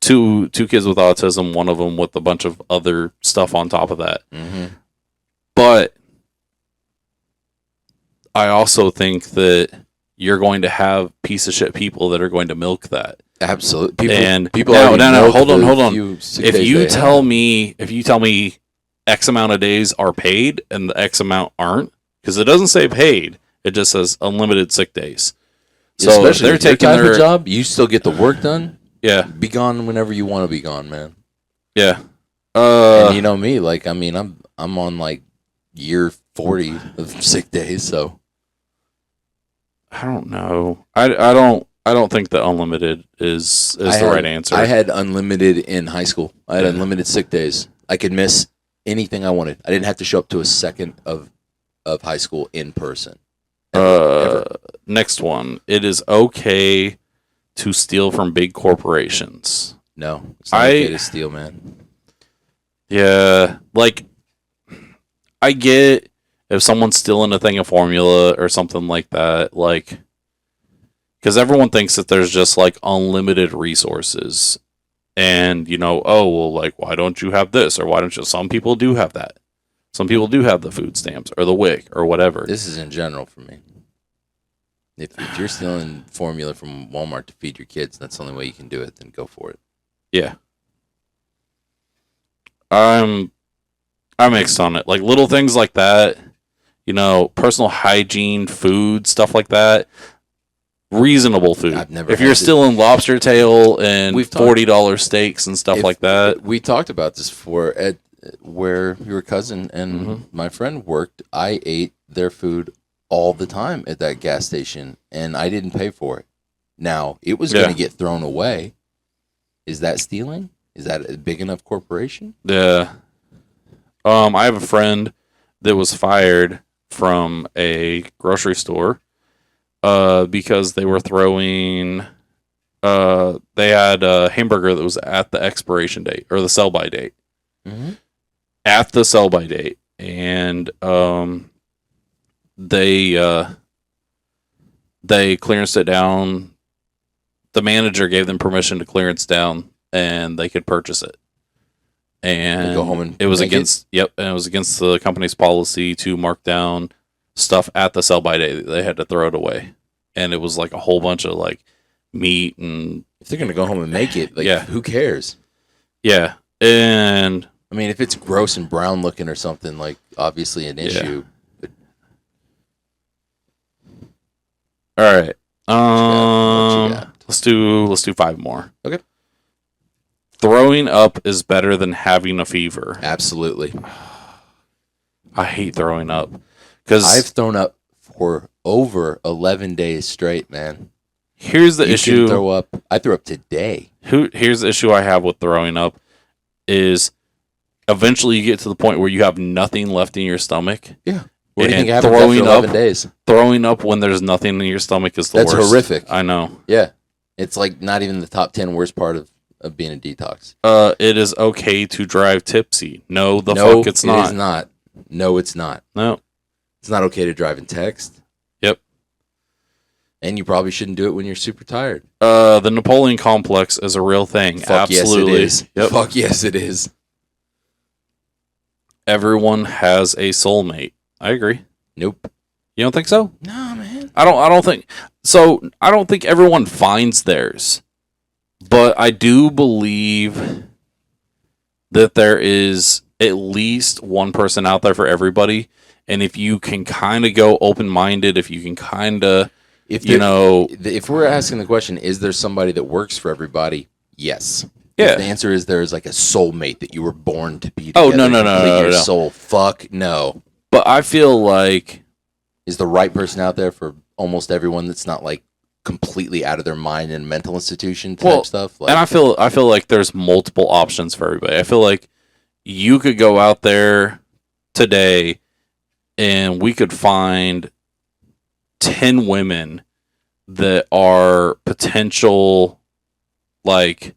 two kids with autism, one of them with a bunch of other stuff on top of that. Mm-hmm. But I also think that you're going to have piece of shit people that are going to milk that. Absolutely. People already no, milk hold on, the hold on. few sick If days you they tell have. me X amount of days are paid and the X amount aren't, because it doesn't say paid, it just says unlimited sick days. So especially they're if your taking type their of job, you still get the work done. yeah, Be gone whenever you want to be gone, man. yeah. And you know me, like I mean, I'm on like year 40 of sick days, so I don't know. I don't think that unlimited is the right answer. I had unlimited in high school. I had unlimited sick days. I could miss anything I wanted. I didn't have to show up to a second of high school in person. Ever. Next one. It is okay to steal from big corporations. No, it's not okay to steal, man. Yeah, like I get if someone's stealing a thing of formula or something like that, like because everyone thinks that there's just like unlimited resources, and oh well, like why don't you have this or why don't you? Some people do have that. Some people do have the food stamps or the WIC or whatever. This is in general for me. If you're stealing formula from Walmart to feed your kids, that's the only way you can do it. Then go for it. Yeah. I'm mixed on it. Like little things like that, personal hygiene, food, stuff like that. Reasonable food. I've never if had you're to- stealing lobster tail and We've talked- $40 steaks and stuff like that. We talked about this before at where your cousin and Mm-hmm. my friend worked. I ate their food all the time at that gas station, and I didn't pay for it. Now, it was going Yeah. to get thrown away Is that stealing? Is that a big enough corporation? Yeah. I have a friend that was fired from a grocery store because they were throwing they had a hamburger that was at the expiration date or the sell by date. Mm-hmm. At the sell by date, and they clearanced it down. The manager gave them permission to clearance down, and they could purchase it. And They go home and it was make against and it was against the company's policy to mark down stuff at the sell by date. They had to throw it away, and it was like a whole bunch of like meat and If they're gonna go home and make it, like, Yeah. who cares? yeah, and I mean, if it's gross and brown looking or something, like, obviously an issue. But all right. What you got? Let's do 5 more. Okay. Throwing up is better than having a fever. Absolutely. I hate throwing up because I've thrown up for over 11 days straight, man. here's the You issue. can throw up. I threw up today. Here's the issue I have with throwing up is eventually you get to the point where you have nothing left in your stomach. Yeah. What do you And think happened throwing after 11 up- days? Throwing up when there's nothing in your stomach is the That's worst. horrific. I know. Yeah. It's like not even the top 10 worst part of being a detox. It is okay to drive tipsy. No, no, fuck it's It not. is not. No, it's not. No. It's not okay to drive and text. Yep. And you probably shouldn't do it when you're super tired. The Napoleon complex is a real thing. Fuck Absolutely. yes, it is. Yep. Fuck yes, it is. Everyone has a soulmate. I agree. Nope. You don't think so? No, man. I don't think so. I don't think everyone finds theirs, but I do believe that there is at least one person out there for everybody. And if you can kind of go open-minded, if you can kind of, If you know, if we're asking the question, is there somebody that works for everybody? Yes. Yeah. If the answer is there's like a soulmate that you were born to be Oh, together. no, complete your no. soul. Fuck no. but I feel like, Is the right person out there for almost everyone that's not like completely out of their mind in mental institution type Well, stuff? Like, and I feel like there's multiple options for everybody. I feel like you could go out there today and we could find 10 women that are potential like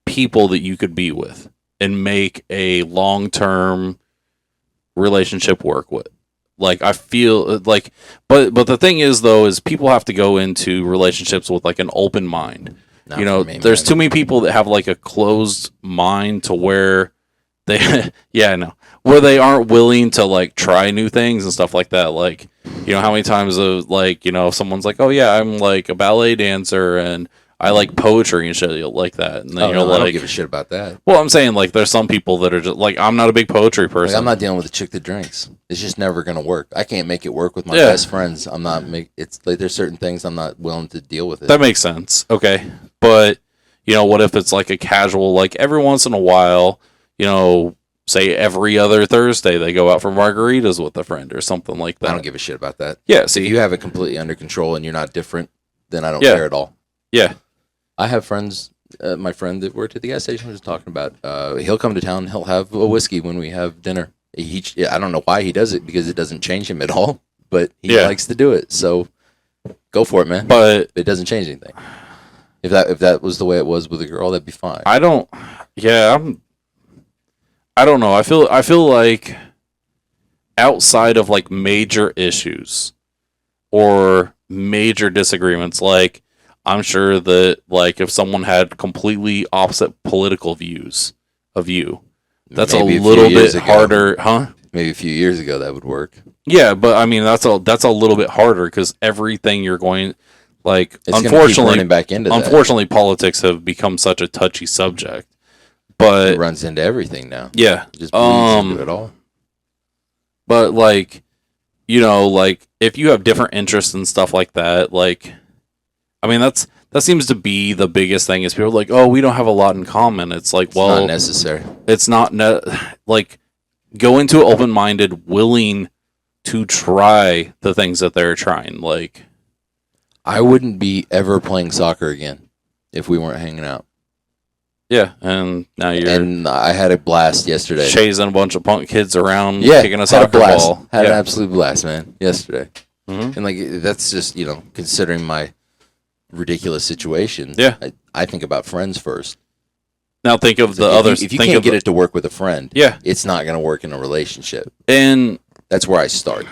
people that you could be with and make a long-term relationship work with. Like I feel like but the thing is though is people have to go into relationships with like an open mind. not You know, for me, there's man. too many people that have like a closed mind to where they yeah, I know. Where they aren't willing to like try new things and stuff like that. Like, you know, how many times like, you know, if someone's like, "Oh yeah, I'm like a ballet dancer and I like poetry and shit like that." And then Oh, you're no, I don't like, give a shit about that. well, I'm saying like there's some people that are just like I'm not a big poetry person. Like, I'm not dealing with a chick that drinks. It's just never gonna work. I can't make it work with my Yeah. best friends. I'm not make. It's like there's certain things I'm not willing to deal with it. That makes sense. Okay. But, you know, what if it's like a casual, like every once in a while, you know, say every other Thursday they go out for margaritas with a friend or something like that. I don't give a shit about that. Yeah, If see. you have it completely under control and you're not different, then I don't Yeah. care at all. Yeah. I have friends. My friend that worked at the gas station was talking about. He'll come to town. He'll have a whiskey when we have dinner. I don't know why he does it because it doesn't change him at all, but he Yeah. likes to do it. So go for it, man. But It doesn't change anything. If that was the way it was with a girl, that'd be fine. I don't I don't know. I feel like outside of like major issues or major disagreements, like I'm sure that like if someone had completely opposite political views of you, that's Maybe a few little years bit ago. harder, huh? Maybe a few years ago that would work. Yeah, but I mean that's a little bit harder because everything you're going like It's gonna keep unfortunately running back into that. unfortunately politics have become such a touchy subject. But It runs into everything now. yeah, It just bleeds into it all. but like you know, like if you have different interests and stuff like that, like I mean that seems to be the biggest thing is people are like, oh, we don't have a lot in common. It's like, It's well, not necessary. it's not like go into it open-minded, willing to try the things that they're trying. Like I wouldn't be ever playing soccer again if we weren't hanging out. Yeah, and now you're And I had a blast yesterday. chasing a bunch of punk kids around, Yeah, kicking a had soccer blast. ball. Had Yeah. an absolute blast, man, yesterday. Mhm. And like that's just considering my ridiculous situation. Yeah. I think about friends first. Now think of It's the like, others. if you think can't of get the- it to work with a friend, Yeah, it's not going to work in a relationship. and That's where I start.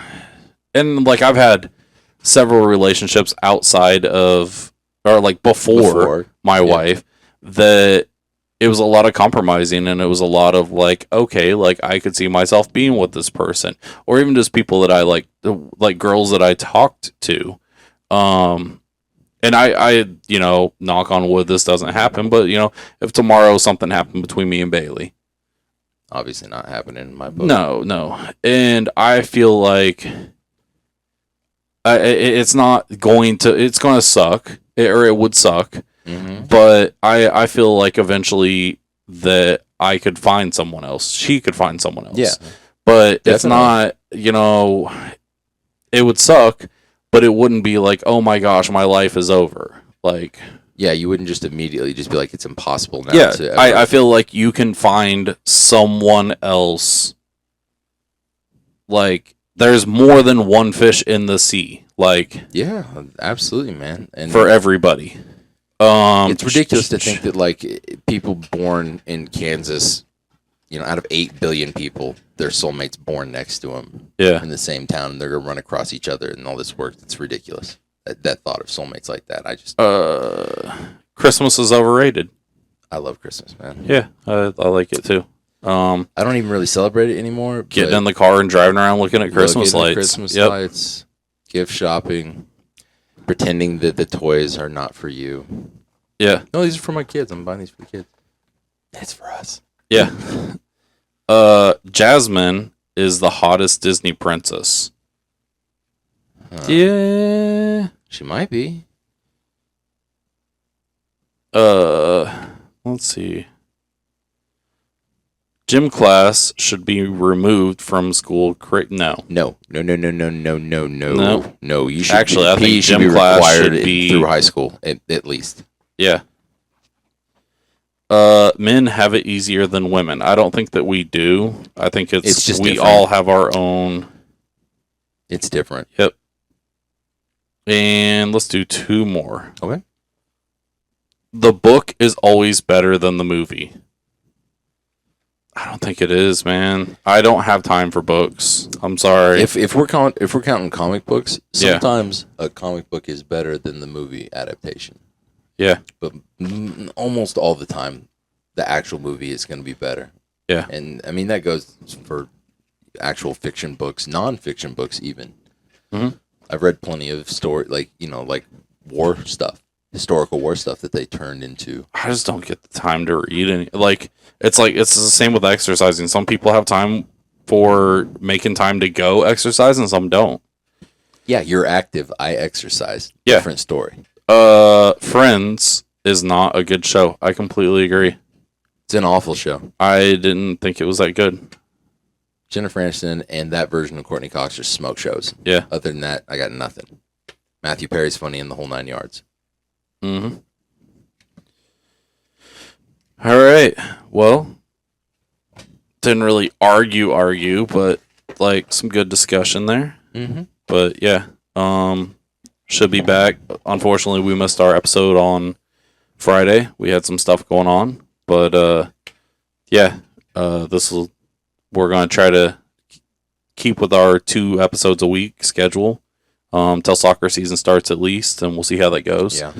like I've had several relationships outside of or like before my wife that it was a lot of compromising, and it was a lot of like, okay, like I could see myself being with this person, or even just people that I like girls that I talked to. And I knock on wood, this doesn't happen, but if tomorrow something happened between me and Bailey, Obviously not happening in my book. no, and I feel like it's not going to, it's going to suck, or it would suck. Mm-hmm. But I feel like eventually that I could find someone else. She could find someone else. Yeah. But it's Definitely. not, it would suck, but it wouldn't be like, oh my gosh, my life is over. Like, Yeah, you wouldn't just immediately just be like, it's impossible now. yeah, to ever. I feel like you can find someone else. Like, there's more than one fish in the sea. Like, Yeah, absolutely, man. And for everybody. it's ridiculous to think that like people born in Kansas, out of 8 billion people, their soulmate's born next to them Yeah. in the same town, and they're gonna run across each other and all this work. It's ridiculous. That thought of soulmates like that. Christmas is overrated. I love Christmas, man. Yeah, I like it too. I don't even really celebrate it anymore. Getting but in the car and driving around looking at Christmas looking at lights. Christmas Yep. lights, gift shopping, pretending that the toys are not for you. Yeah. No, these are for my kids. I'm buying these for the kids. It's for us. Yeah. Jasmine is the hottest Disney princess. Yeah. She might be. Let's see. Gym class should be removed from school. No. No. You should Actually, I think PE should gym be class required should be- through high school at least. Yeah. Men have it easier than women. I don't think that we do. I think It's just we different. all have our own. It's different. Yep. And let's do 2 more. Okay. The book is always better than the movie. I don't think it is, man. I don't have time for books. I'm sorry. If we're counting comic books, Yeah. sometimes a comic book is better than the movie adaptation. Yeah. But almost all the time, the actual movie is going to be better. Yeah. And I mean that goes for actual fiction books, non-fiction books even. Mhm. I've read plenty of like war stuff, historical war stuff that they turned into. I just don't get the time to read any. It's the same with exercising. Some people have time for making time to go exercise, and some don't. Yeah, you're active. I exercise. Yeah. Different story. Friends is not a good show. I completely agree. It's an awful show. I didn't think it was that good. Jennifer Aniston and that version of Courtney Cox are smoke shows. Yeah. Other than that, I got nothing. Matthew Perry's funny in the whole 9 yards. Mm-hmm. All right. Well, didn't really argue, but like some good discussion there. Mm-hmm. But yeah, should be back. Unfortunately, we missed our episode on Friday. We had some stuff going on, but yeah, we're gonna try to keep with our 2 episodes a week schedule till soccer season starts at least, and we'll see how that goes. Yeah.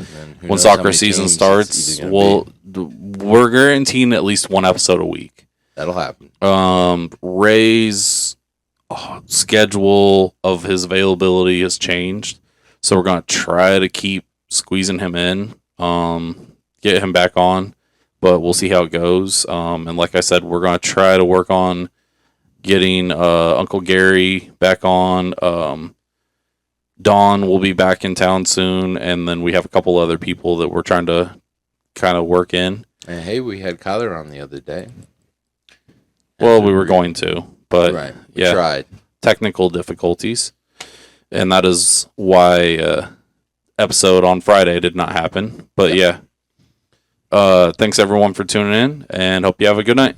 When soccer season starts, we're guaranteeing at least 1 episode a week. That'll happen. Ray's schedule of his availability has changed, so we're going to try to keep squeezing him in, get him back on, but we'll see how it goes. And like I said, we're going to try to work on getting Uncle Gary back on. Dawn will be back in town soon, and then we have a couple other people that we're trying to kind of work in. And hey, we had Kyler on the other day. Well, we were going to, but Right. We yeah, tried. technical difficulties, and that is why episode on Friday did not happen. But yeah, Thanks everyone for tuning in, and hope you have a good night.